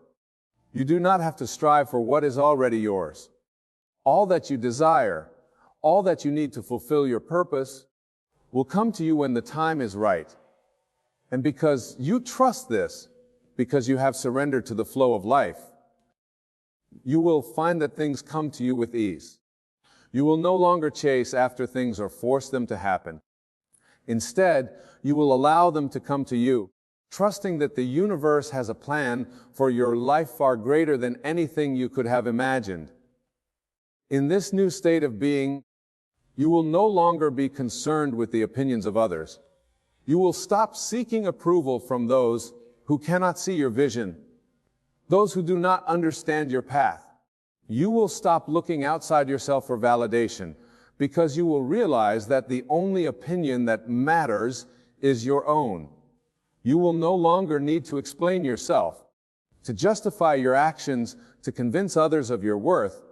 You do not have to strive for what is already yours. All that you desire, all that you need to fulfill your purpose, will come to you when the time is right. And because you trust this, because you have surrendered to the flow of life, you will find that things come to you with ease. You will no longer chase after things or force them to happen. Instead, you will allow them to come to you, trusting that the universe has a plan for your life far greater than anything you could have imagined. In this new state of being, you will no longer be concerned with the opinions of others. You will stop seeking approval from those who cannot see your vision, those who do not understand your path. You will stop looking outside yourself for validation, because you will realize that the only opinion that matters is your own. You will no longer need to explain yourself, to justify your actions, to convince others of your worth.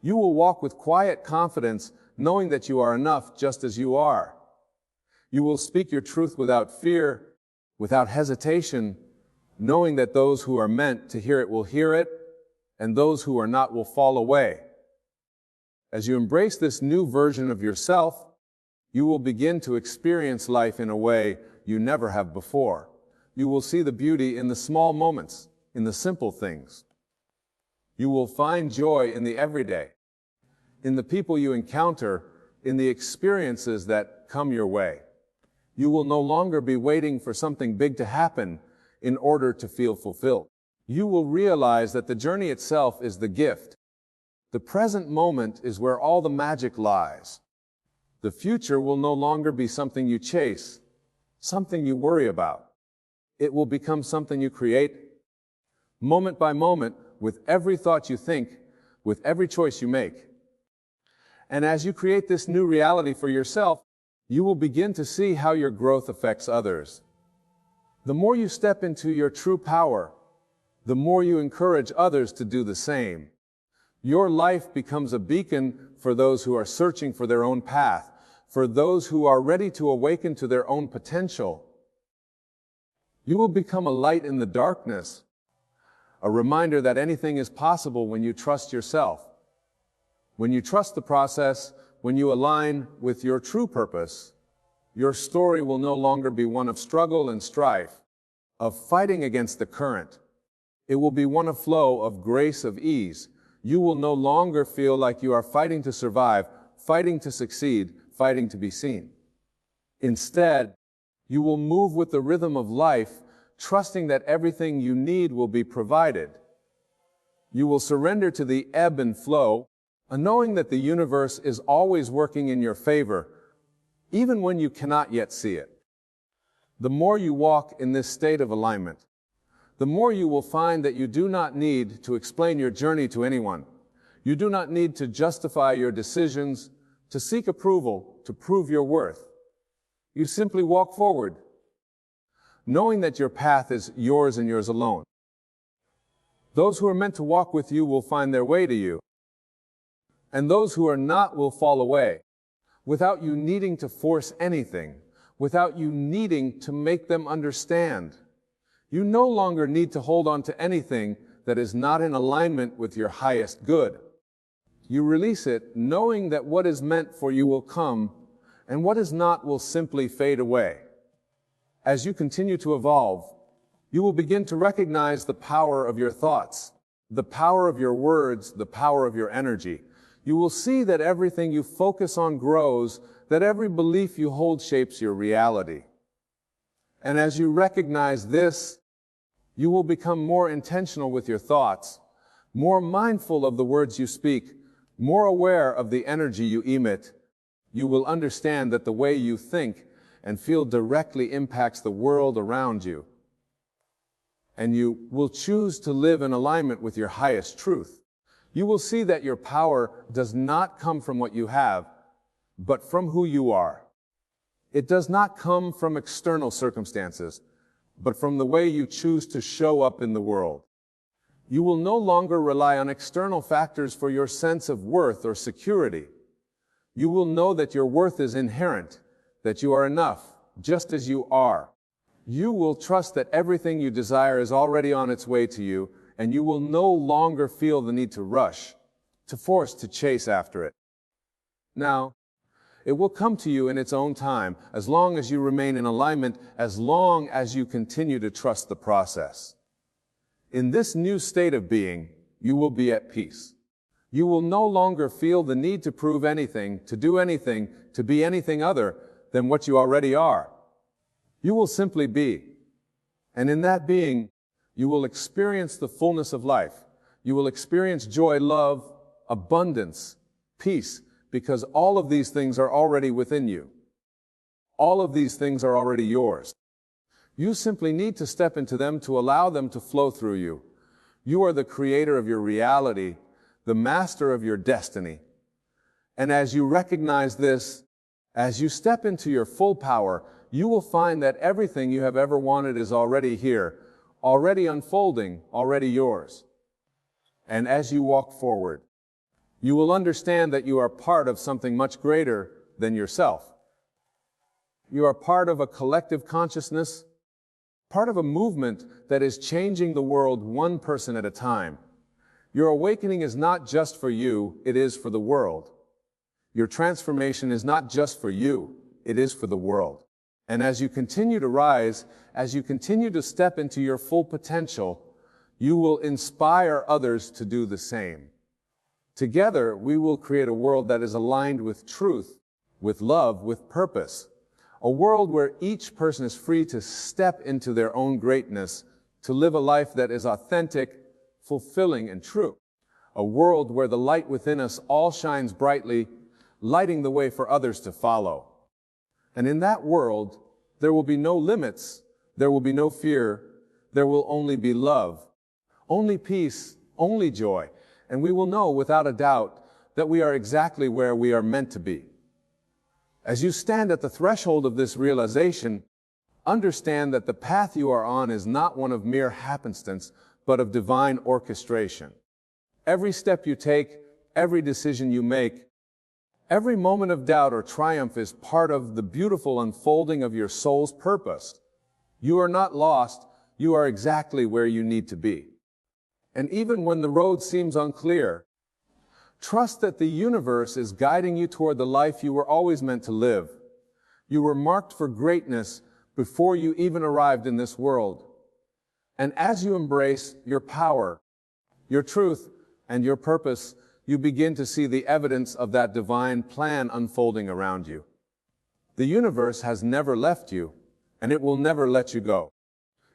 You will walk with quiet confidence, knowing that you are enough just as you are. You will speak your truth without fear, without hesitation, knowing that those who are meant to hear it will hear it, and those who are not will fall away. As you embrace this new version of yourself, you will begin to experience life in a way you never have before. You will see the beauty in the small moments, in the simple things. You will find joy in the everyday, in the people you encounter, in the experiences that come your way. You will no longer be waiting for something big to happen in order to feel fulfilled. You will realize that the journey itself is the gift. The present moment is where all the magic lies. The future will no longer be something you chase, something you worry about. It will become something you create, moment by moment, with every thought you think, with every choice you make. And as you create this new reality for yourself, you will begin to see how your growth affects others. The more you step into your true power, the more you encourage others to do the same. Your life becomes a beacon for those who are searching for their own path, for those who are ready to awaken to their own potential. You will become a light in the darkness, a reminder that anything is possible when you trust yourself. When you trust the process, when you align with your true purpose, your story will no longer be one of struggle and strife, of fighting against the current. It will be one of flow, of grace, of ease. You will no longer feel like you are fighting to survive, fighting to succeed, fighting to be seen. Instead, you will move with the rhythm of life, trusting that everything you need will be provided. You will surrender to the ebb and flow, knowing that the universe is always working in your favor, even when you cannot yet see it. The more you walk in this state of alignment, the more you will find that you do not need to explain your journey to anyone. You do not need to justify your decisions, to seek approval, to prove your worth. You simply walk forward, knowing that your path is yours and yours alone. Those who are meant to walk with you will find their way to you, and those who are not will fall away, without you needing to force anything, without you needing to make them understand. You no longer need to hold on to anything that is not in alignment with your highest good. You release it, knowing that what is meant for you will come, and what is not will simply fade away. As you continue to evolve, you will begin to recognize the power of your thoughts, the power of your words, the power of your energy. You will see that everything you focus on grows, that every belief you hold shapes your reality. And as you recognize this, you will become more intentional with your thoughts, more mindful of the words you speak, more aware of the energy you emit. You will understand that the way you think and feel directly impacts the world around you. And you will choose to live in alignment with your highest truth. You will see that your power does not come from what you have, but from who you are. It does not come from external circumstances, but from the way you choose to show up in the world. You will no longer rely on external factors for your sense of worth or security. You will know that your worth is inherent, that you are enough, just as you are. You will trust that everything you desire is already on its way to you, and you will no longer feel the need to rush, to force, to chase after it. Now, it will come to you in its own time, as long as you remain in alignment, as long as you continue to trust the process. In this new state of being, you will be at peace. You will no longer feel the need to prove anything, to do anything, to be anything other than what you already are. You will simply be. And in that being, you will experience the fullness of life. You will experience joy, love, abundance, peace, because all of these things are already within you. All of these things are already yours. You simply need to step into them to allow them to flow through you. You are the creator of your reality, the master of your destiny. And as you recognize this, as you step into your full power, you will find that everything you have ever wanted is already here, already unfolding, already yours. And as you walk forward, you will understand that you are part of something much greater than yourself. You are part of a collective consciousness, part of a movement that is changing the world one person at a time. Your awakening is not just for you, it is for the world. Your transformation is not just for you, it is for the world. And as you continue to rise, as you continue to step into your full potential, you will inspire others to do the same. Together, we will create a world that is aligned with truth, with love, with purpose. A world where each person is free to step into their own greatness, to live a life that is authentic, fulfilling, and true. A world where the light within us all shines brightly, lighting the way for others to follow. And in that world, there will be no limits, there will be no fear, there will only be love, only peace, only joy, and we will know without a doubt that we are exactly where we are meant to be. As you stand at the threshold of this realization, understand that the path you are on is not one of mere happenstance, but of divine orchestration. Every step you take, every decision you make, every moment of doubt or triumph is part of the beautiful unfolding of your soul's purpose. You are not lost, you are exactly where you need to be. And even when the road seems unclear, trust that the universe is guiding you toward the life you were always meant to live. You were marked for greatness before you even arrived in this world. And as you embrace your power, your truth, and your purpose, you begin to see the evidence of that divine plan unfolding around you. The universe has never left you, and it will never let you go.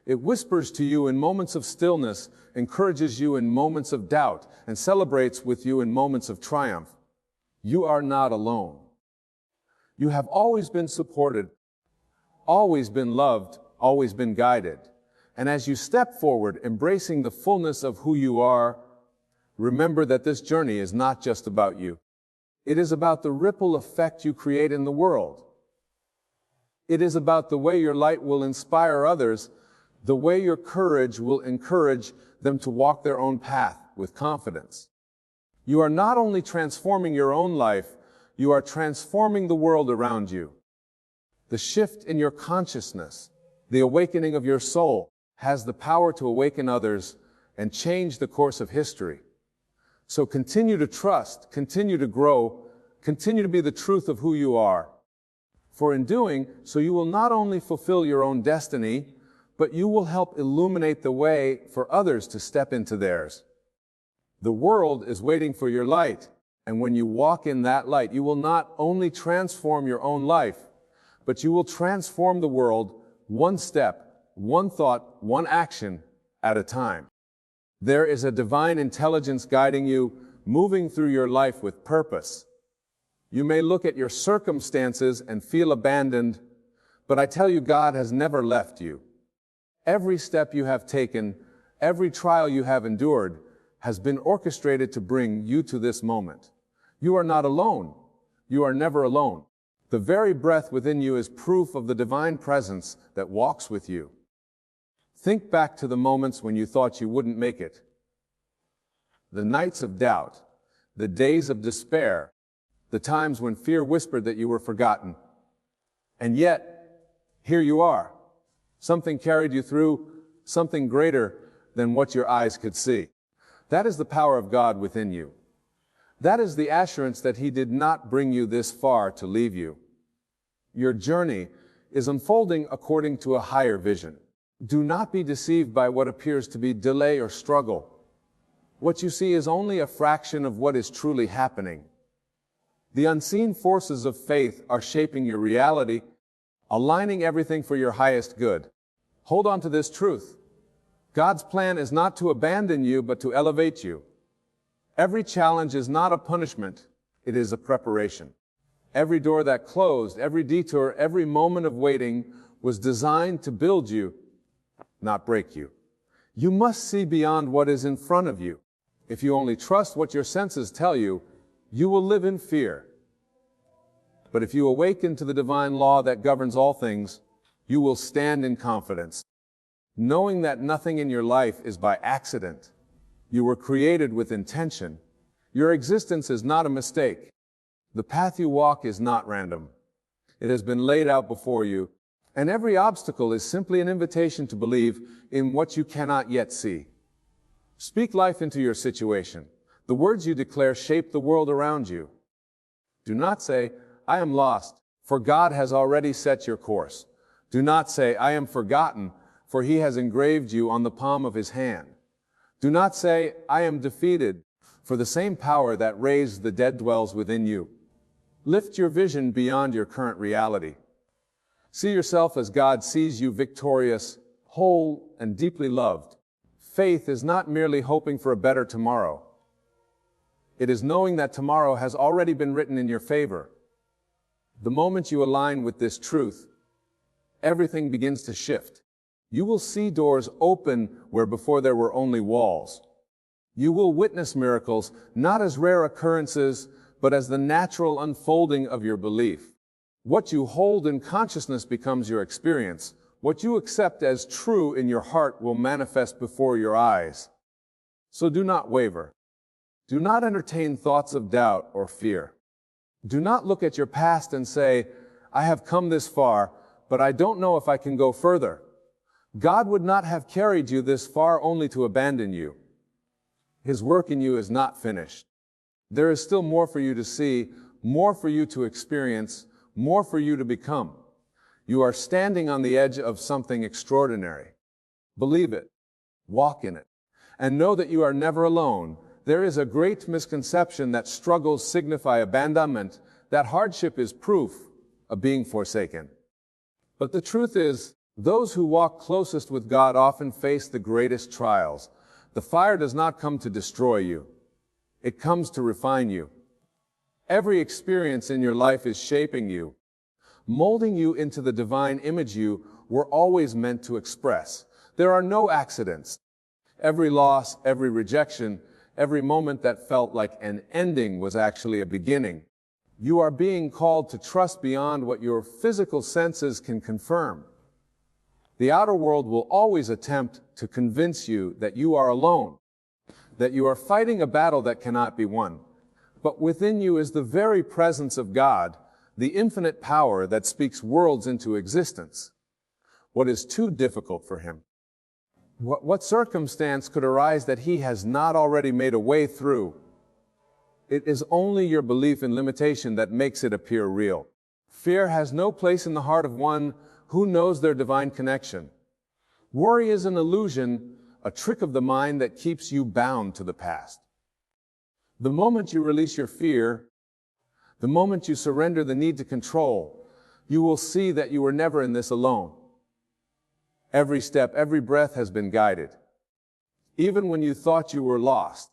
It whispers to you in moments of stillness, encourages you in moments of doubt, and celebrates with you in moments of triumph. You are not alone. You have always been supported, always been loved, always been guided. And as you step forward, embracing the fullness of who you are, remember that this journey is not just about you. It is about the ripple effect you create in the world. It is about the way your light will inspire others, the way your courage will encourage them to walk their own path with confidence. You are not only transforming your own life, you are transforming the world around you. The shift in your consciousness, the awakening of your soul, has the power to awaken others and change the course of history. So continue to trust, continue to grow, continue to be the truth of who you are. For in doing so, you will not only fulfill your own destiny, but you will help illuminate the way for others to step into theirs. The world is waiting for your light, and when you walk in that light, you will not only transform your own life, but you will transform the world one step, one thought, one action at a time. There is a divine intelligence guiding you, moving through your life with purpose. You may look at your circumstances and feel abandoned, but I tell you, God has never left you. Every step you have taken, every trial you have endured, has been orchestrated to bring you to this moment. You are not alone. You are never alone. The very breath within you is proof of the divine presence that walks with you. Think back to the moments when you thought you wouldn't make it. The nights of doubt, the days of despair, the times when fear whispered that you were forgotten. And yet, here you are. Something carried you through, something greater than what your eyes could see. That is the power of God within you. That is the assurance that He did not bring you this far to leave you. Your journey is unfolding according to a higher vision. Do not be deceived by what appears to be delay or struggle. What you see is only a fraction of what is truly happening. The unseen forces of faith are shaping your reality, aligning everything for your highest good. Hold on to this truth. God's plan is not to abandon you, but to elevate you. Every challenge is not a punishment, it is a preparation. Every door that closed, every detour, every moment of waiting was designed to build you, not break you. You must see beyond what is in front of you. If you only trust what your senses tell you, you will live in fear. But if you awaken to the divine law that governs all things, you will stand in confidence, knowing that nothing in your life is by accident. You were created with intention. Your existence is not a mistake. The path you walk is not random. It has been laid out before you, and every obstacle is simply an invitation to believe in what you cannot yet see. Speak life into your situation. The words you declare shape the world around you. Do not say, "I am lost," for God has already set your course. Do not say, "I am forgotten," for He has engraved you on the palm of His hand. Do not say, "I am defeated," for the same power that raised the dead dwells within you. Lift your vision beyond your current reality. See yourself as God sees you, victorious, whole, and deeply loved. Faith is not merely hoping for a better tomorrow. It is knowing that tomorrow has already been written in your favor. The moment you align with this truth, everything begins to shift. You will see doors open where before there were only walls. You will witness miracles, not as rare occurrences, but as the natural unfolding of your belief. What you hold in consciousness becomes your experience. What you accept as true in your heart will manifest before your eyes. So do not waver. Do not entertain thoughts of doubt or fear. Do not look at your past and say, "I have come this far, but I don't know if I can go further." God would not have carried you this far only to abandon you. His work in you is not finished. There is still more for you to see, more for you to experience, more for you to become. You are standing on the edge of something extraordinary. Believe it, walk in it, and know that you are never alone. There is a great misconception that struggles signify abandonment, that hardship is proof of being forsaken. But the truth is, those who walk closest with God often face the greatest trials. The fire does not come to destroy you. It comes to refine you. Every experience in your life is shaping you, molding you into the divine image you were always meant to express. There are no accidents. Every loss, every rejection, every moment that felt like an ending was actually a beginning. You are being called to trust beyond what your physical senses can confirm. The outer world will always attempt to convince you that you are alone, that you are fighting a battle that cannot be won. But within you is the very presence of God, the infinite power that speaks worlds into existence. What is too difficult for Him? What circumstance could arise that He has not already made a way through? It is only your belief in limitation that makes it appear real. Fear has no place in the heart of one who knows their divine connection. Worry is an illusion, a trick of the mind that keeps you bound to the past. The moment you release your fear, the moment you surrender the need to control, you will see that you were never in this alone. Every step, every breath has been guided. Even when you thought you were lost,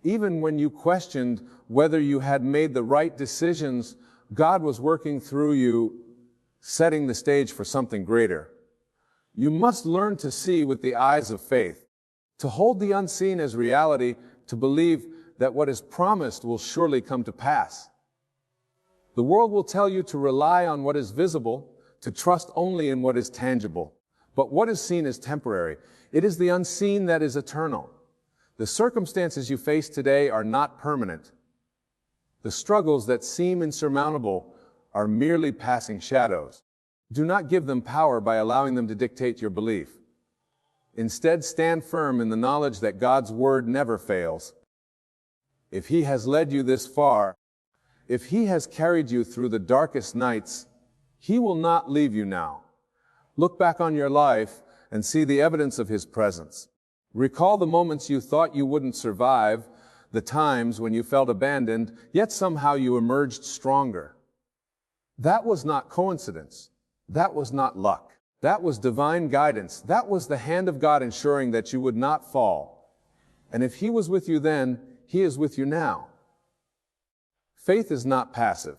even when you questioned whether you had made the right decisions, God was working through you, setting the stage for something greater. You must learn to see with the eyes of faith, to hold the unseen as reality, to believe that what is promised will surely come to pass. The world will tell you to rely on what is visible, to trust only in what is tangible. But what is seen is temporary. It is the unseen that is eternal. The circumstances you face today are not permanent. The struggles that seem insurmountable are merely passing shadows. Do not give them power by allowing them to dictate your belief. Instead, stand firm in the knowledge that God's word never fails. If He has led you this far, if He has carried you through the darkest nights, He will not leave you now. Look back on your life and see the evidence of His presence. Recall the moments you thought you wouldn't survive, the times when you felt abandoned, yet somehow you emerged stronger. That was not coincidence. That was not luck. That was divine guidance. That was the hand of God ensuring that you would not fall. And if He was with you then, He is with you now. Faith is not passive.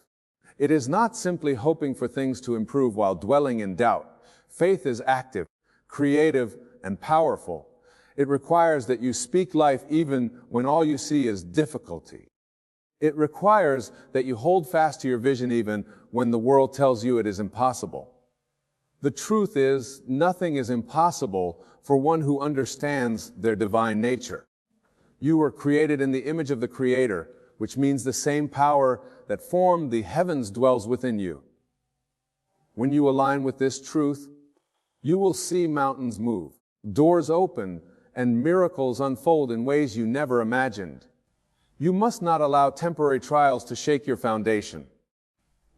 It is not simply hoping for things to improve while dwelling in doubt. Faith is active, creative, and powerful. It requires that you speak life even when all you see is difficulty. It requires that you hold fast to your vision even when the world tells you it is impossible. The truth is, nothing is impossible for one who understands their divine nature. You were created in the image of the Creator, which means the same power that formed the heavens dwells within you. When you align with this truth, you will see mountains move, doors open, and miracles unfold in ways you never imagined. You must not allow temporary trials to shake your foundation.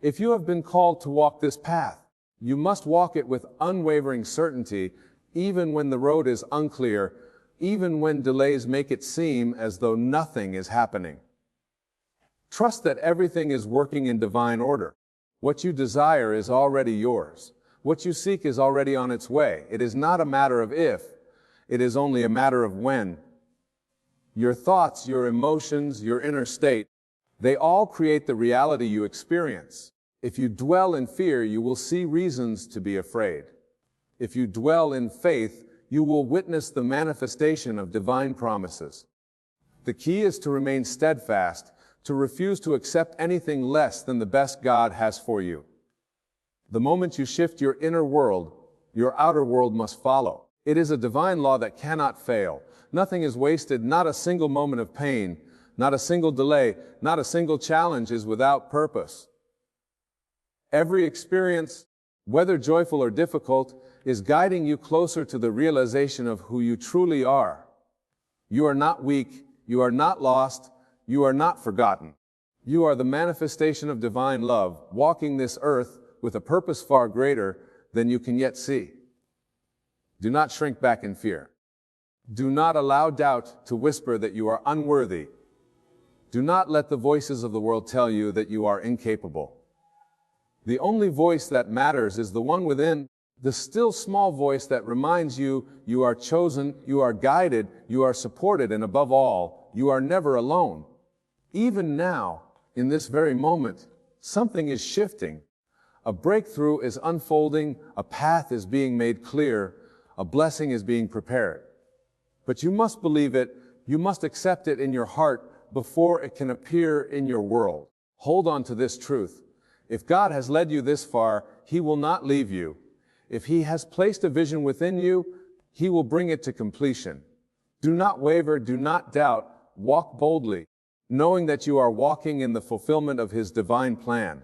If you have been called to walk this path, you must walk it with unwavering certainty, even when the road is unclear, even when delays make it seem as though nothing is happening. Trust that everything is working in divine order. What you desire is already yours. What you seek is already on its way. It is not a matter of if, it is only a matter of when. Your thoughts, your emotions, your inner state, they all create the reality you experience. If you dwell in fear, you will see reasons to be afraid. If you dwell in faith, you will witness the manifestation of divine promises. The key is to remain steadfast, to refuse to accept anything less than the best God has for you. The moment you shift your inner world, your outer world must follow. It is a divine law that cannot fail. Nothing is wasted, not a single moment of pain, not a single delay, not a single challenge is without purpose. Every experience, whether joyful or difficult, is guiding you closer to the realization of who you truly are. You are not weak, you are not lost, you are not forgotten. You are the manifestation of divine love, walking this earth with a purpose far greater than you can yet see. Do not shrink back in fear. Do not allow doubt to whisper that you are unworthy. Do not let the voices of the world tell you that you are incapable. The only voice that matters is the one within, the still small voice that reminds you you are chosen, you are guided, you are supported, and above all, you are never alone. Even now, in this very moment, something is shifting. A breakthrough is unfolding, a path is being made clear, a blessing is being prepared. But you must believe it, you must accept it in your heart before it can appear in your world. Hold on to this truth. If God has led you this far, He will not leave you. If He has placed a vision within you, He will bring it to completion. Do not waver, do not doubt, walk boldly, knowing that you are walking in the fulfillment of His divine plan.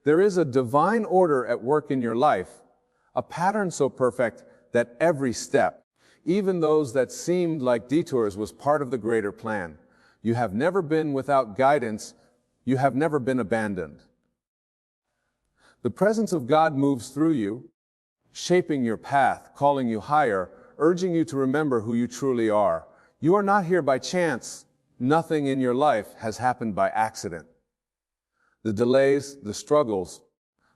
There is a divine order at work in your life, a pattern so perfect that every step, even those that seemed like detours, was part of the greater plan. You have never been without guidance. You have never been abandoned. The presence of God moves through you, shaping your path, calling you higher, urging you to remember who you truly are. You are not here by chance. Nothing in your life has happened by accident. The delays, the struggles,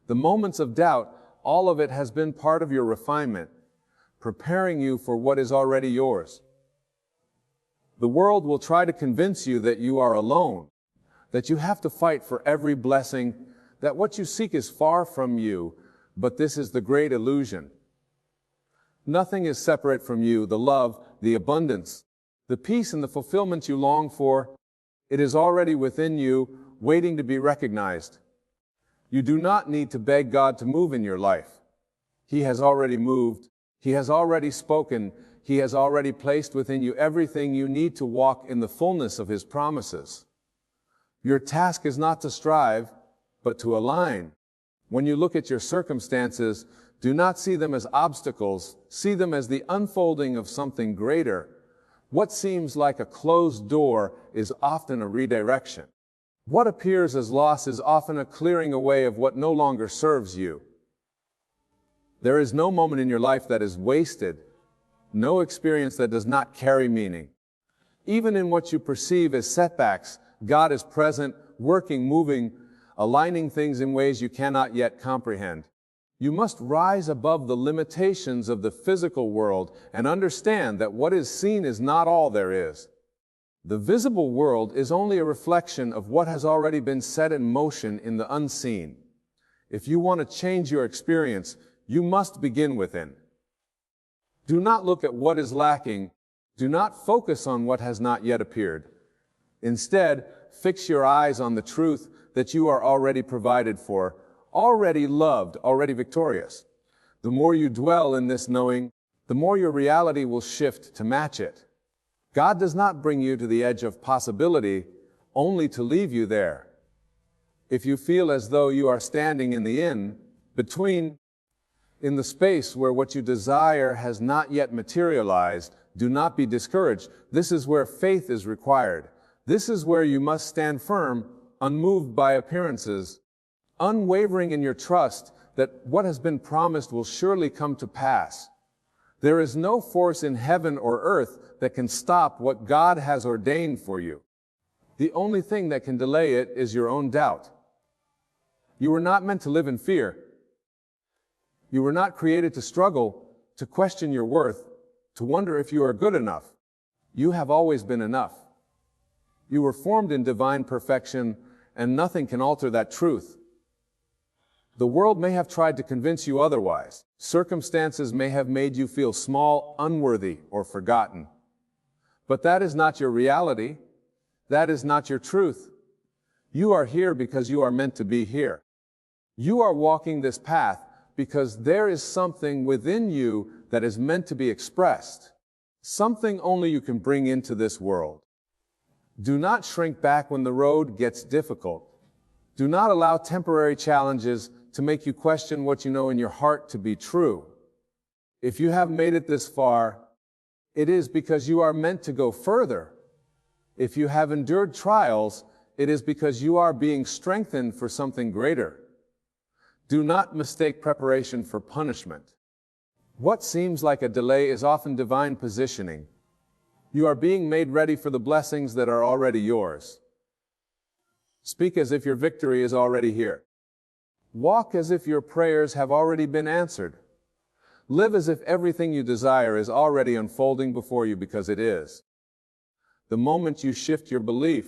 the moments of doubt, all of it has been part of your refinement, preparing you for what is already yours. The world will try to convince you that you are alone, that you have to fight for every blessing, that what you seek is far from you, but this is the great illusion. Nothing is separate from you, the love, the abundance, the peace and the fulfillment you long for. It is already within you, waiting to be recognized. You do not need to beg God to move in your life. He has already moved. He has already spoken. He has already placed within you everything you need to walk in the fullness of His promises. Your task is not to strive, but to align. When you look at your circumstances, do not see them as obstacles. See them as the unfolding of something greater. What seems like a closed door is often a redirection. What appears as loss is often a clearing away of what no longer serves you. There is no moment in your life that is wasted, no experience that does not carry meaning. Even in what you perceive as setbacks, God is present, working, moving, aligning things in ways you cannot yet comprehend. You must rise above the limitations of the physical world and understand that what is seen is not all there is. The visible world is only a reflection of what has already been set in motion in the unseen. If you want to change your experience, you must begin within. Do not look at what is lacking. Do not focus on what has not yet appeared. Instead, fix your eyes on the truth that you are already provided for, already loved, already victorious. The more you dwell in this knowing, the more your reality will shift to match it. God does not bring you to the edge of possibility only to leave you there. If you feel as though you are standing in the in the space where what you desire has not yet materialized, do not be discouraged. This is where faith is required. This is where you must stand firm, unmoved by appearances, unwavering in your trust that what has been promised will surely come to pass. There is no force in heaven or earth that can stop what God has ordained for you. The only thing that can delay it is your own doubt. You were not meant to live in fear. You were not created to struggle, to question your worth, to wonder if you are good enough. You have always been enough. You were formed in divine perfection, and nothing can alter that truth. The world may have tried to convince you otherwise. Circumstances may have made you feel small, unworthy, or forgotten. But that is not your reality. That is not your truth. You are here because you are meant to be here. You are walking this path because there is something within you that is meant to be expressed. Something only you can bring into this world. Do not shrink back when the road gets difficult. Do not allow temporary challenges to make you question what you know in your heart to be true. If you have made it this far, it is because you are meant to go further. If you have endured trials, it is because you are being strengthened for something greater. Do not mistake preparation for punishment. What seems like a delay is often divine positioning. You are being made ready for the blessings that are already yours. Speak as if your victory is already here. Walk as if your prayers have already been answered. Live as if everything you desire is already unfolding before you because it is. The moment you shift your belief,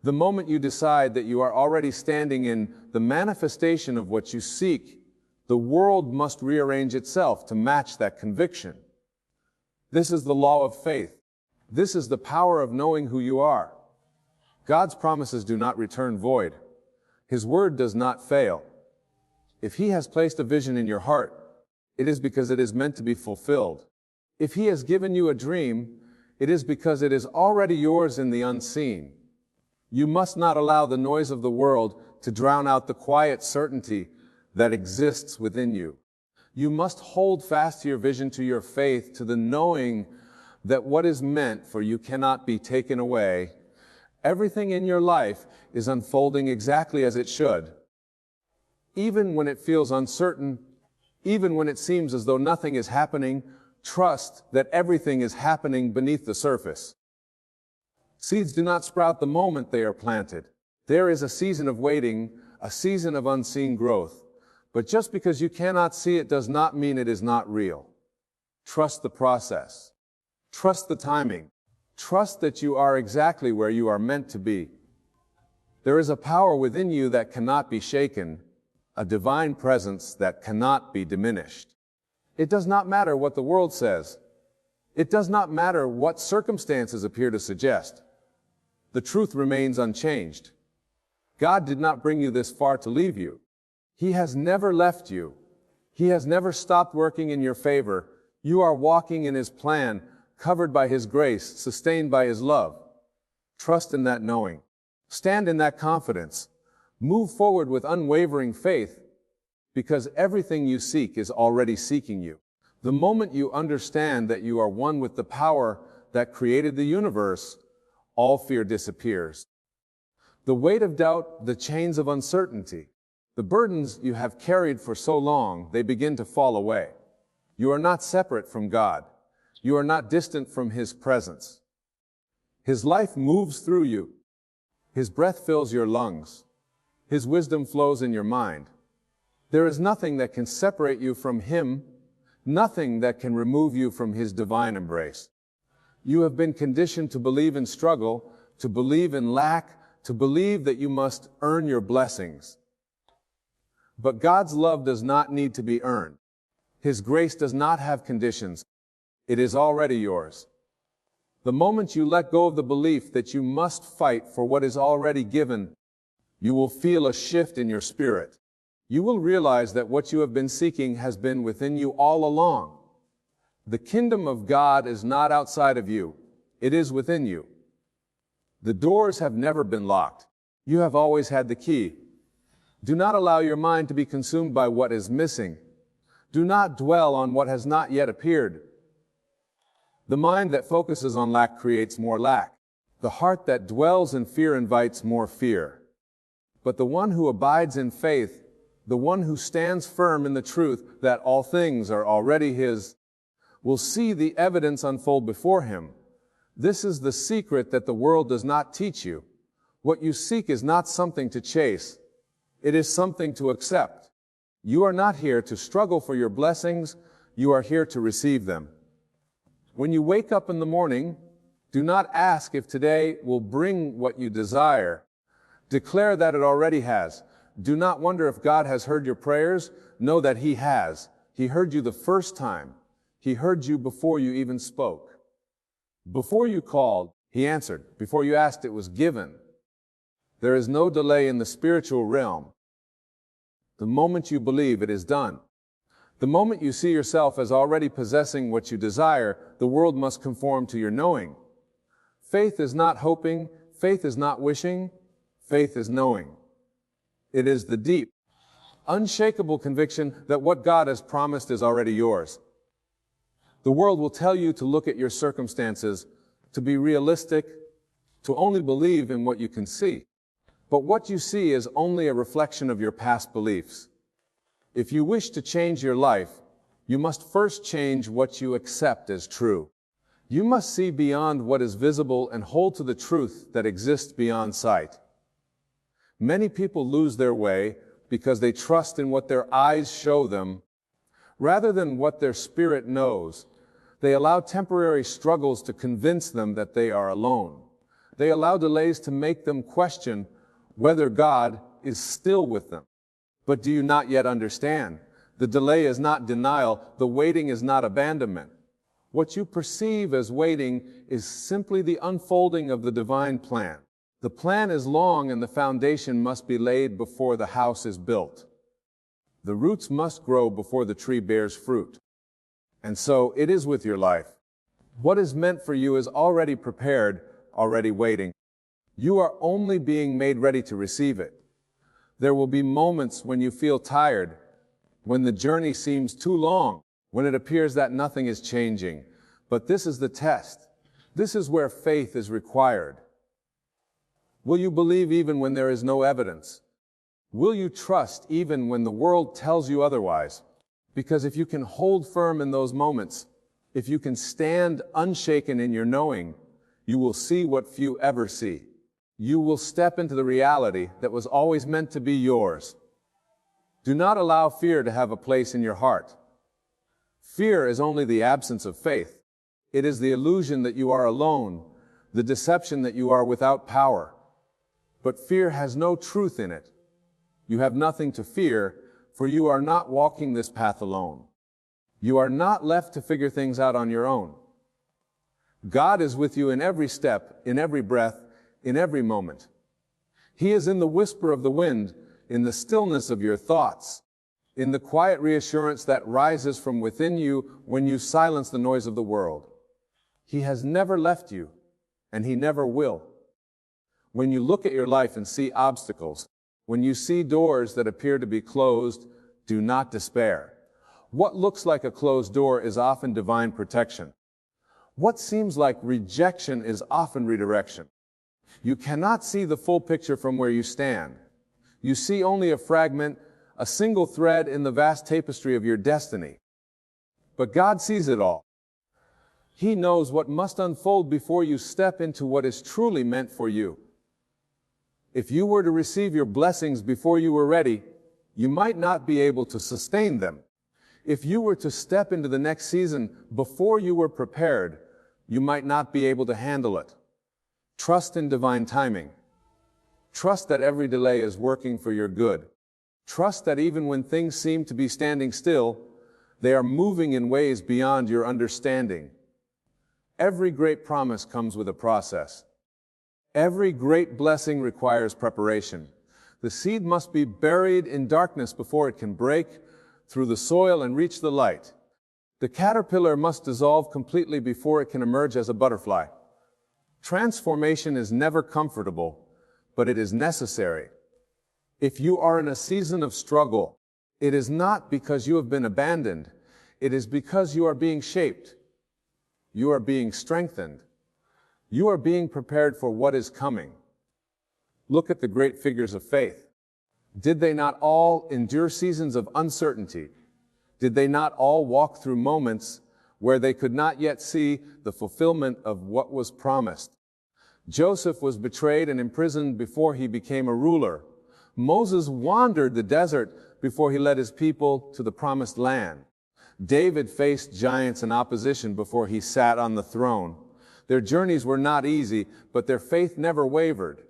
the moment you decide that you are already standing in the manifestation of what you seek, the world must rearrange itself to match that conviction. This is the law of faith. This is the power of knowing who you are. God's promises do not return void. His word does not fail. If He has placed a vision in your heart, it is because it is meant to be fulfilled. If He has given you a dream, it is because it is already yours in the unseen. You must not allow the noise of the world to drown out the quiet certainty that exists within you. You must hold fast to your vision, to your faith, to the knowing that what is meant for you cannot be taken away. Everything in your life is unfolding exactly as it should. Even when it feels uncertain, even when it seems as though nothing is happening, trust that everything is happening beneath the surface. Seeds do not sprout the moment they are planted. There is a season of waiting, a season of unseen growth. But just because you cannot see it does not mean it is not real. Trust the process. Trust the timing. Trust that you are exactly where you are meant to be. There is a power within you that cannot be shaken, a divine presence that cannot be diminished. It does not matter what the world says. It does not matter what circumstances appear to suggest. The truth remains unchanged. God did not bring you this far to leave you. He has never left you. He has never stopped working in your favor. You are walking in His plan, covered by His grace, sustained by His love. Trust in that knowing. Stand in that confidence. Move forward with unwavering faith, because everything you seek is already seeking you. The moment you understand that you are one with the power that created the universe, all fear disappears. The weight of doubt, the chains of uncertainty, the burdens you have carried for so long, they begin to fall away. You are not separate from God. You are not distant from His presence. His life moves through you. His breath fills your lungs. His wisdom flows in your mind. There is nothing that can separate you from Him, nothing that can remove you from His divine embrace. You have been conditioned to believe in struggle, to believe in lack, to believe that you must earn your blessings. But God's love does not need to be earned. His grace does not have conditions. It is already yours. The moment you let go of the belief that you must fight for what is already given, you will feel a shift in your spirit. You will realize that what you have been seeking has been within you all along. The kingdom of God is not outside of you. It is within you. The doors have never been locked. You have always had the key. Do not allow your mind to be consumed by what is missing. Do not dwell on what has not yet appeared. The mind that focuses on lack creates more lack. The heart that dwells in fear invites more fear. But the one who abides in faith, the one who stands firm in the truth that all things are already his, will see the evidence unfold before him. This is the secret that the world does not teach you. What you seek is not something to chase. It is something to accept. You are not here to struggle for your blessings. You are here to receive them. When you wake up in the morning, do not ask if today will bring what you desire. Declare that it already has. Do not wonder if God has heard your prayers. Know that He has. He heard you the first time. He heard you before you even spoke. Before you called, He answered. Before you asked, it was given. There is no delay in the spiritual realm. The moment you believe, it is done. The moment you see yourself as already possessing what you desire, the world must conform to your knowing. Faith is not hoping. Faith is not wishing. Faith is knowing. It is the deep, unshakable conviction that what God has promised is already yours. The world will tell you to look at your circumstances, to be realistic, to only believe in what you can see. But what you see is only a reflection of your past beliefs. If you wish to change your life, you must first change what you accept as true. You must see beyond what is visible and hold to the truth that exists beyond sight. Many people lose their way because they trust in what their eyes show them rather than what their spirit knows. They allow temporary struggles to convince them that they are alone. They allow delays to make them question whether God is still with them. But do you not yet understand? The delay is not denial. The waiting is not abandonment. What you perceive as waiting is simply the unfolding of the divine plan. The plan is long and the foundation must be laid before the house is built. The roots must grow before the tree bears fruit. And so it is with your life. What is meant for you is already prepared, already waiting. You are only being made ready to receive it. There will be moments when you feel tired, when the journey seems too long, when it appears that nothing is changing. But this is the test. This is where faith is required. Will you believe even when there is no evidence? Will you trust even when the world tells you otherwise? Because if you can hold firm in those moments, if you can stand unshaken in your knowing, you will see what few ever see. You will step into the reality that was always meant to be yours. Do not allow fear to have a place in your heart. Fear is only the absence of faith. It is the illusion that you are alone, the deception that you are without power. But fear has no truth in it. You have nothing to fear, for you are not walking this path alone. You are not left to figure things out on your own. God is with you in every step, in every breath, in every moment. He is in the whisper of the wind, in the stillness of your thoughts, in the quiet reassurance that rises from within you when you silence the noise of the world. He has never left you, and He never will. When you look at your life and see obstacles, when you see doors that appear to be closed, do not despair. What looks like a closed door is often divine protection. What seems like rejection is often redirection. You cannot see the full picture from where you stand. You see only a fragment, a single thread in the vast tapestry of your destiny. But God sees it all. He knows what must unfold before you step into what is truly meant for you. If you were to receive your blessings before you were ready, you might not be able to sustain them. If you were to step into the next season before you were prepared, You might not be able to handle it. Trust in divine timing. Trust that every delay is working for your good. Trust that even when things seem to be standing still, they are moving in ways beyond your understanding. Every great promise comes with a process. Every great blessing requires preparation. The seed must be buried in darkness before it can break through the soil and reach the light. The caterpillar must dissolve completely before it can emerge as a butterfly. Transformation is never comfortable, but it is necessary. If you are in a season of struggle, it is not because you have been abandoned. It is because you are being shaped. You are being strengthened. You are being prepared for what is coming. Look at the great figures of faith. Did they not all endure seasons of uncertainty? Did they not all walk through moments where they could not yet see the fulfillment of what was promised? Joseph was betrayed and imprisoned before he became a ruler. Moses wandered the desert before he led his people to the promised land. David faced giants and opposition before he sat on the throne. Their journeys were not easy, but their faith never wavered.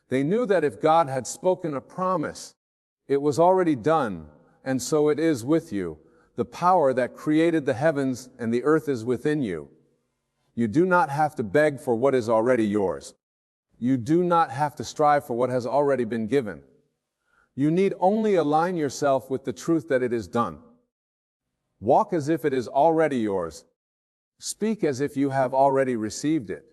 They knew that if God had spoken a promise, it was already done, and so it is with you. The power that created the heavens and the earth is within you. You do not have to beg for what is already yours. You do not have to strive for what has already been given. You need only align yourself with the truth that it is done. Walk as if it is already yours. Speak as if you have already received it.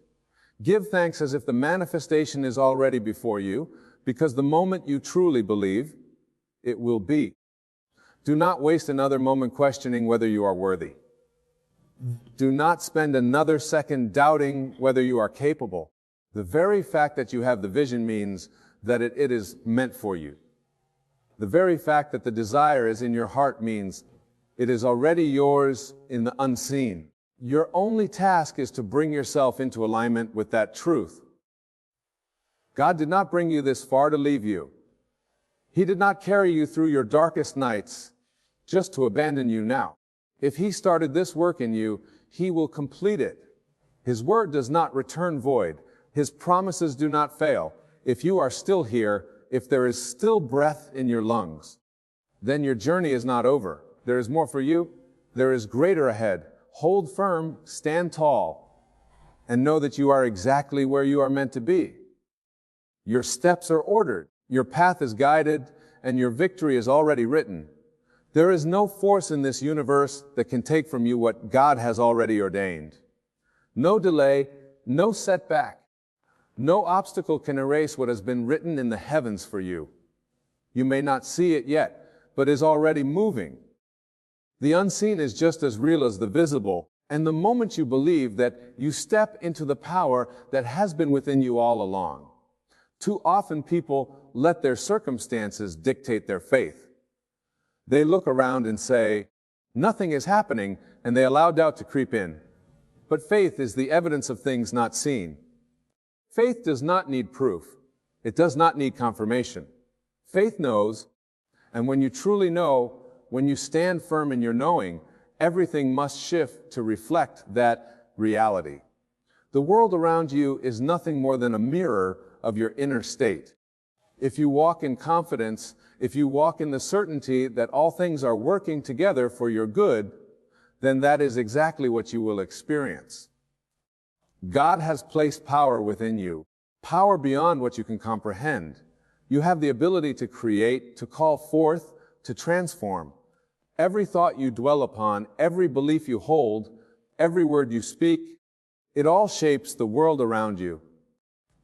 Give thanks as if the manifestation is already before you, because the moment you truly believe, it will be. Do not waste another moment questioning whether you are worthy. Do not spend another second doubting whether you are capable. The very fact that you have the vision means that it is meant for you. The very fact that the desire is in your heart means it is already yours in the unseen. Your only task is to bring yourself into alignment with that truth. God did not bring you this far to leave you. He did not carry you through your darkest nights just to abandon you now. If He started this work in you, He will complete it. His word does not return void. His promises do not fail. If you are still here, if there is still breath in your lungs, then your journey is not over. There is more for you. There is greater ahead. Hold firm, stand tall, and know that you are exactly where you are meant to be. Your steps are ordered, your path is guided, and your victory is already written. There is no force in this universe that can take from you what God has already ordained. No delay, no setback, no obstacle can erase what has been written in the heavens for you. You may not see it yet, but is already moving. The unseen is just as real as the visible, and the moment you believe that, you step into the power that has been within you all along. Too often people let their circumstances dictate their faith. They look around and say, nothing is happening, and they allow doubt to creep in. But faith is the evidence of things not seen. Faith does not need proof. It does not need confirmation. Faith knows, and when you truly know, when you stand firm in your knowing, everything must shift to reflect that reality. The world around you is nothing more than a mirror of your inner state. If you walk in confidence, if you walk in the certainty that all things are working together for your good, then that is exactly what you will experience. God has placed power within you, power beyond what you can comprehend. You have the ability to create, to call forth, to transform. Every thought you dwell upon, every belief you hold, every word you speak, it all shapes the world around you.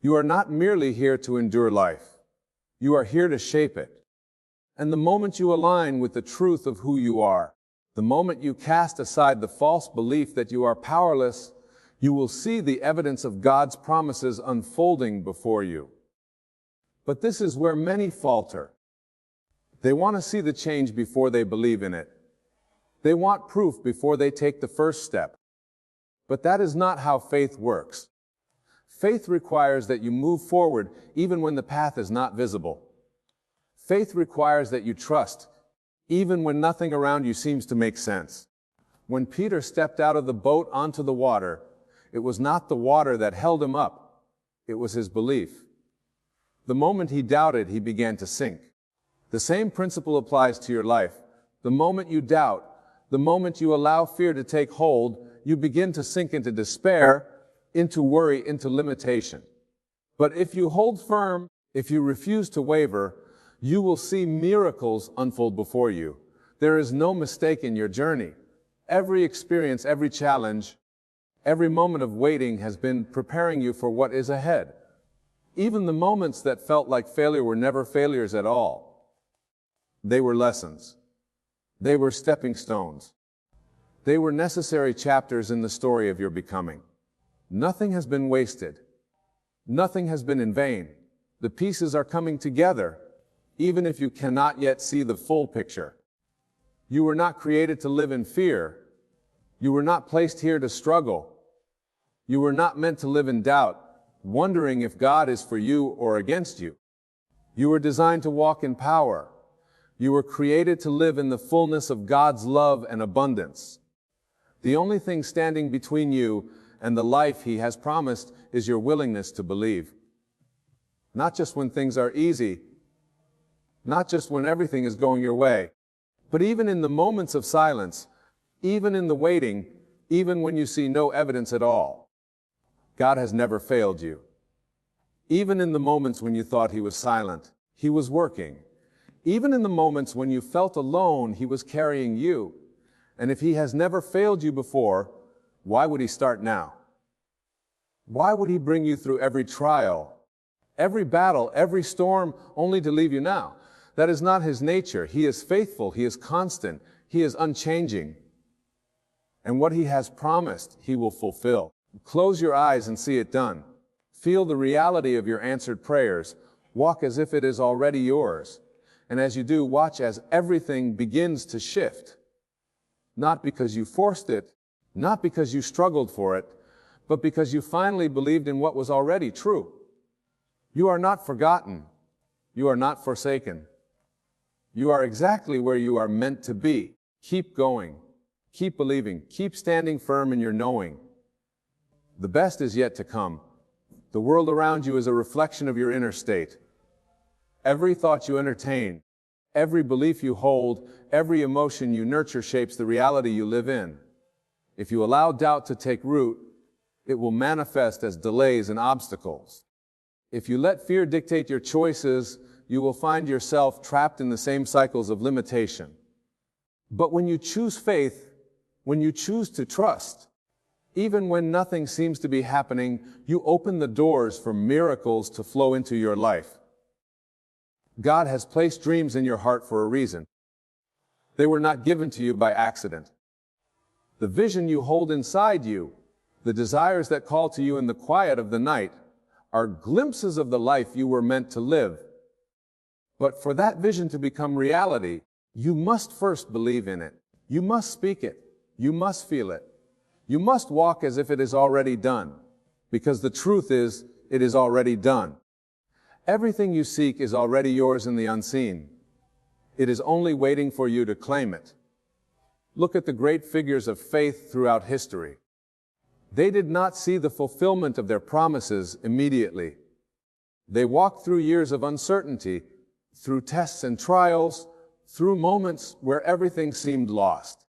You are not merely here to endure life. You are here to shape it. And the moment you align with the truth of who you are, the moment you cast aside the false belief that you are powerless, you will see the evidence of God's promises unfolding before you. But this is where many falter. They want to see the change before they believe in it. They want proof before they take the first step. But that is not how faith works. Faith requires that you move forward even when the path is not visible. Faith requires that you trust, even when nothing around you seems to make sense. When Peter stepped out of the boat onto the water, It was not the water that held him up. It was his belief. The moment he doubted, he began to sink. The same principle applies to your life. The moment you doubt, the moment you allow fear to take hold, you begin to sink into despair, into worry, into limitation. But if you hold firm, if you refuse to waver, you will see miracles unfold before you. There is no mistake in your journey. Every experience, every challenge, every moment of waiting has been preparing you for what is ahead. Even the moments that felt like failure were never failures at all. They were lessons. They were stepping stones. They were necessary chapters in the story of your becoming. Nothing has been wasted. Nothing has been in vain. The pieces are coming together, even if you cannot yet see the full picture. You were not created to live in fear. You were not placed here to struggle. You were not meant to live in doubt, wondering if God is for you or against you. You were designed to walk in power. You were created to live in the fullness of God's love and abundance. The only thing standing between you and the life He has promised is your willingness to believe. Not just when things are easy, not just when everything is going your way, but even in the moments of silence, even in the waiting, even when you see no evidence at all. God has never failed you. Even in the moments when you thought He was silent, He was working. Even in the moments when you felt alone, He was carrying you. And if He has never failed you before, why would He start now? Why would He bring you through every trial, every battle, every storm, only to leave you now? That is not His nature. He is faithful. He is constant. He is unchanging. And what He has promised, He will fulfill. Close your eyes and see it done. Feel the reality of your answered prayers. Walk as if it is already yours. And as you do, watch as everything begins to shift. Not because you forced it, not because you struggled for it, but because you finally believed in what was already true. You are not forgotten. You are not forsaken. You are exactly where you are meant to be. Keep going. Keep believing. Keep standing firm in your knowing. The best is yet to come. The world around you is a reflection of your inner state. Every thought you entertain, every belief you hold, every emotion you nurture shapes the reality you live in. If you allow doubt to take root, it will manifest as delays and obstacles. If you let fear dictate your choices, you will find yourself trapped in the same cycles of limitation. But when you choose faith, when you choose to trust, even when nothing seems to be happening, you open the doors for miracles to flow into your life. God has placed dreams in your heart for a reason. They were not given to you by accident. The vision you hold inside you, the desires that call to you in the quiet of the night, are glimpses of the life you were meant to live. But for that vision to become reality, you must first believe in it. You must speak it. You must feel it. You must walk as if it is already done, because the truth is, it is already done. Everything you seek is already yours in the unseen. It is only waiting for you to claim it. Look at the great figures of faith throughout history. They did not see the fulfillment of their promises immediately. They walked through years of uncertainty, through tests and trials, through moments where everything seemed lost.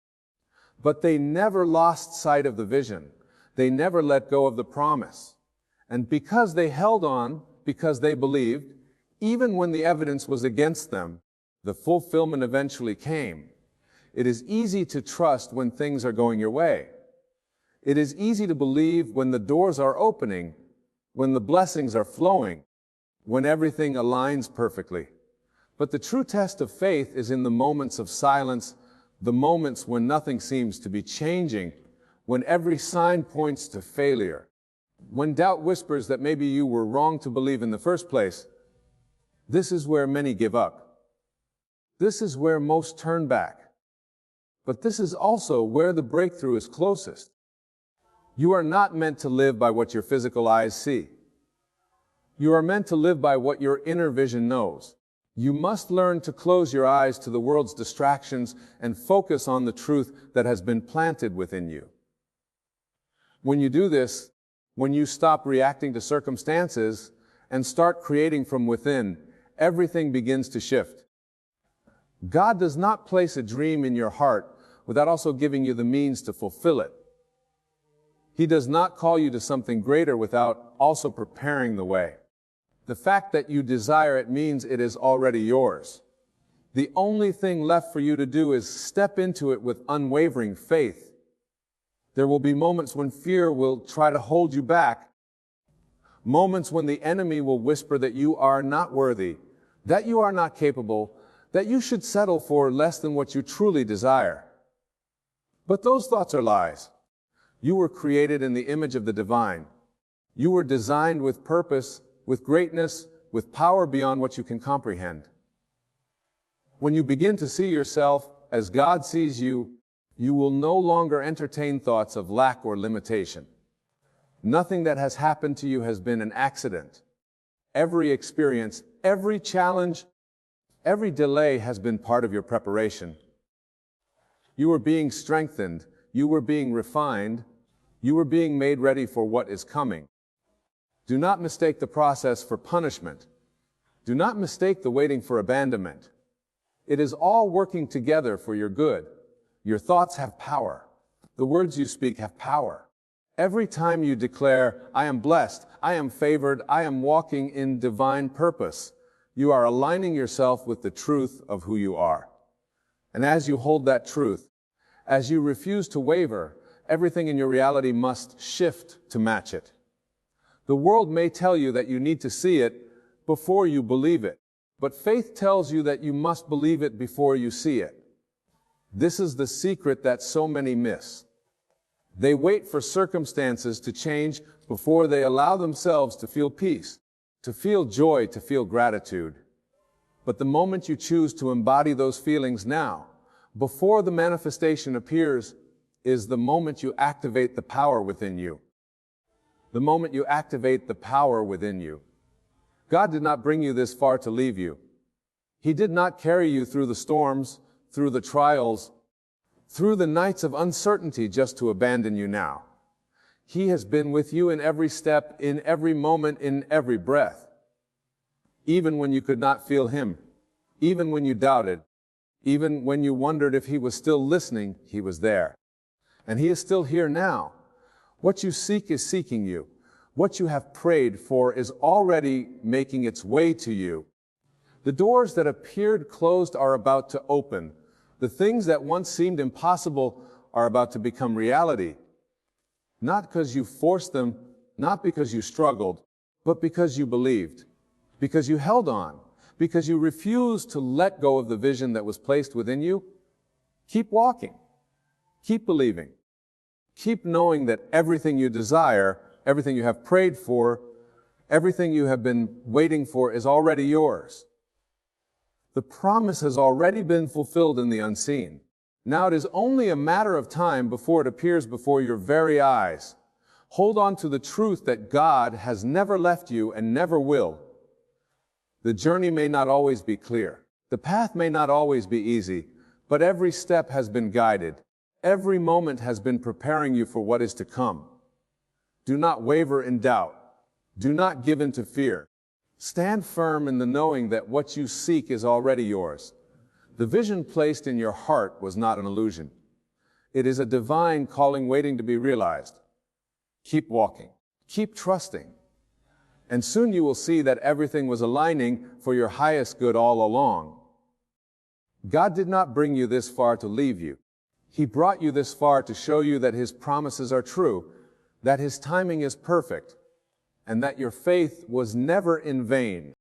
But they never lost sight of the vision. They never let go of the promise. And because they held on, because they believed, even when the evidence was against them, the fulfillment eventually came. It is easy to trust when things are going your way. It is easy to believe when the doors are opening, when the blessings are flowing, when everything aligns perfectly. But the true test of faith is in the moments of silence, the moments when nothing seems to be changing, when every sign points to failure, when doubt whispers that maybe you were wrong to believe in the first place. This is where many give up. This is where most turn back. But this is also where the breakthrough is closest. You are not meant to live by what your physical eyes see. You are meant to live by what your inner vision knows. You must learn to close your eyes to the world's distractions and focus on the truth that has been planted within you. When you do this, when you stop reacting to circumstances and start creating from within, everything begins to shift. God does not place a dream in your heart without also giving you the means to fulfill it. He does not call you to something greater without also preparing the way. The fact that you desire it means it is already yours. The only thing left for you to do is step into it with unwavering faith. There will be moments when fear will try to hold you back. Moments when the enemy will whisper that you are not worthy, that you are not capable, that you should settle for less than what you truly desire. But those thoughts are lies. You were created in the image of the divine. You were designed with purpose, with greatness, with power beyond what you can comprehend. When you begin to see yourself as God sees you, you will no longer entertain thoughts of lack or limitation. Nothing that has happened to you has been an accident. Every experience, every challenge, every delay has been part of your preparation. You were being strengthened, you were being refined, you were being made ready for what is coming. Do not mistake the process for punishment. Do not mistake the waiting for abandonment. It is all working together for your good. Your thoughts have power. The words you speak have power. Every time you declare, I am blessed, I am favored, I am walking in divine purpose, you are aligning yourself with the truth of who you are. And as you hold that truth, as you refuse to waver, everything in your reality must shift to match it. The world may tell you that you need to see it before you believe it, but faith tells you that you must believe it before you see it. This is the secret that so many miss. They wait for circumstances to change before they allow themselves to feel peace, to feel joy, to feel gratitude. But the moment you choose to embody those feelings now, before the manifestation appears, is the moment you activate the power within you. The moment you activate the power within you. God did not bring you this far to leave you. He did not carry you through the storms, through the trials, through the nights of uncertainty just to abandon you now. He has been with you in every step, in every moment, in every breath. Even when you could not feel Him, even when you doubted, even when you wondered if He was still listening, He was there. And He is still here now. What you seek is seeking you. What you have prayed for is already making its way to you. The doors that appeared closed are about to open. The things that once seemed impossible are about to become reality. Not because you forced them, not because you struggled, but because you believed, because you held on, because you refused to let go of the vision that was placed within you. Keep walking. Keep believing. Keep knowing that everything you desire, everything you have prayed for, everything you have been waiting for is already yours. The promise has already been fulfilled in the unseen. Now it is only a matter of time before it appears before your very eyes. Hold on to the truth that God has never left you and never will. The journey may not always be clear. The path may not always be easy, but every step has been guided. Every moment has been preparing you for what is to come. Do not waver in doubt. Do not give in to fear. Stand firm in the knowing that what you seek is already yours. The vision placed in your heart was not an illusion. It is a divine calling waiting to be realized. Keep walking. Keep trusting. And soon you will see that everything was aligning for your highest good all along. God did not bring you this far to leave you. He brought you this far to show you that His promises are true, that His timing is perfect, and that your faith was never in vain.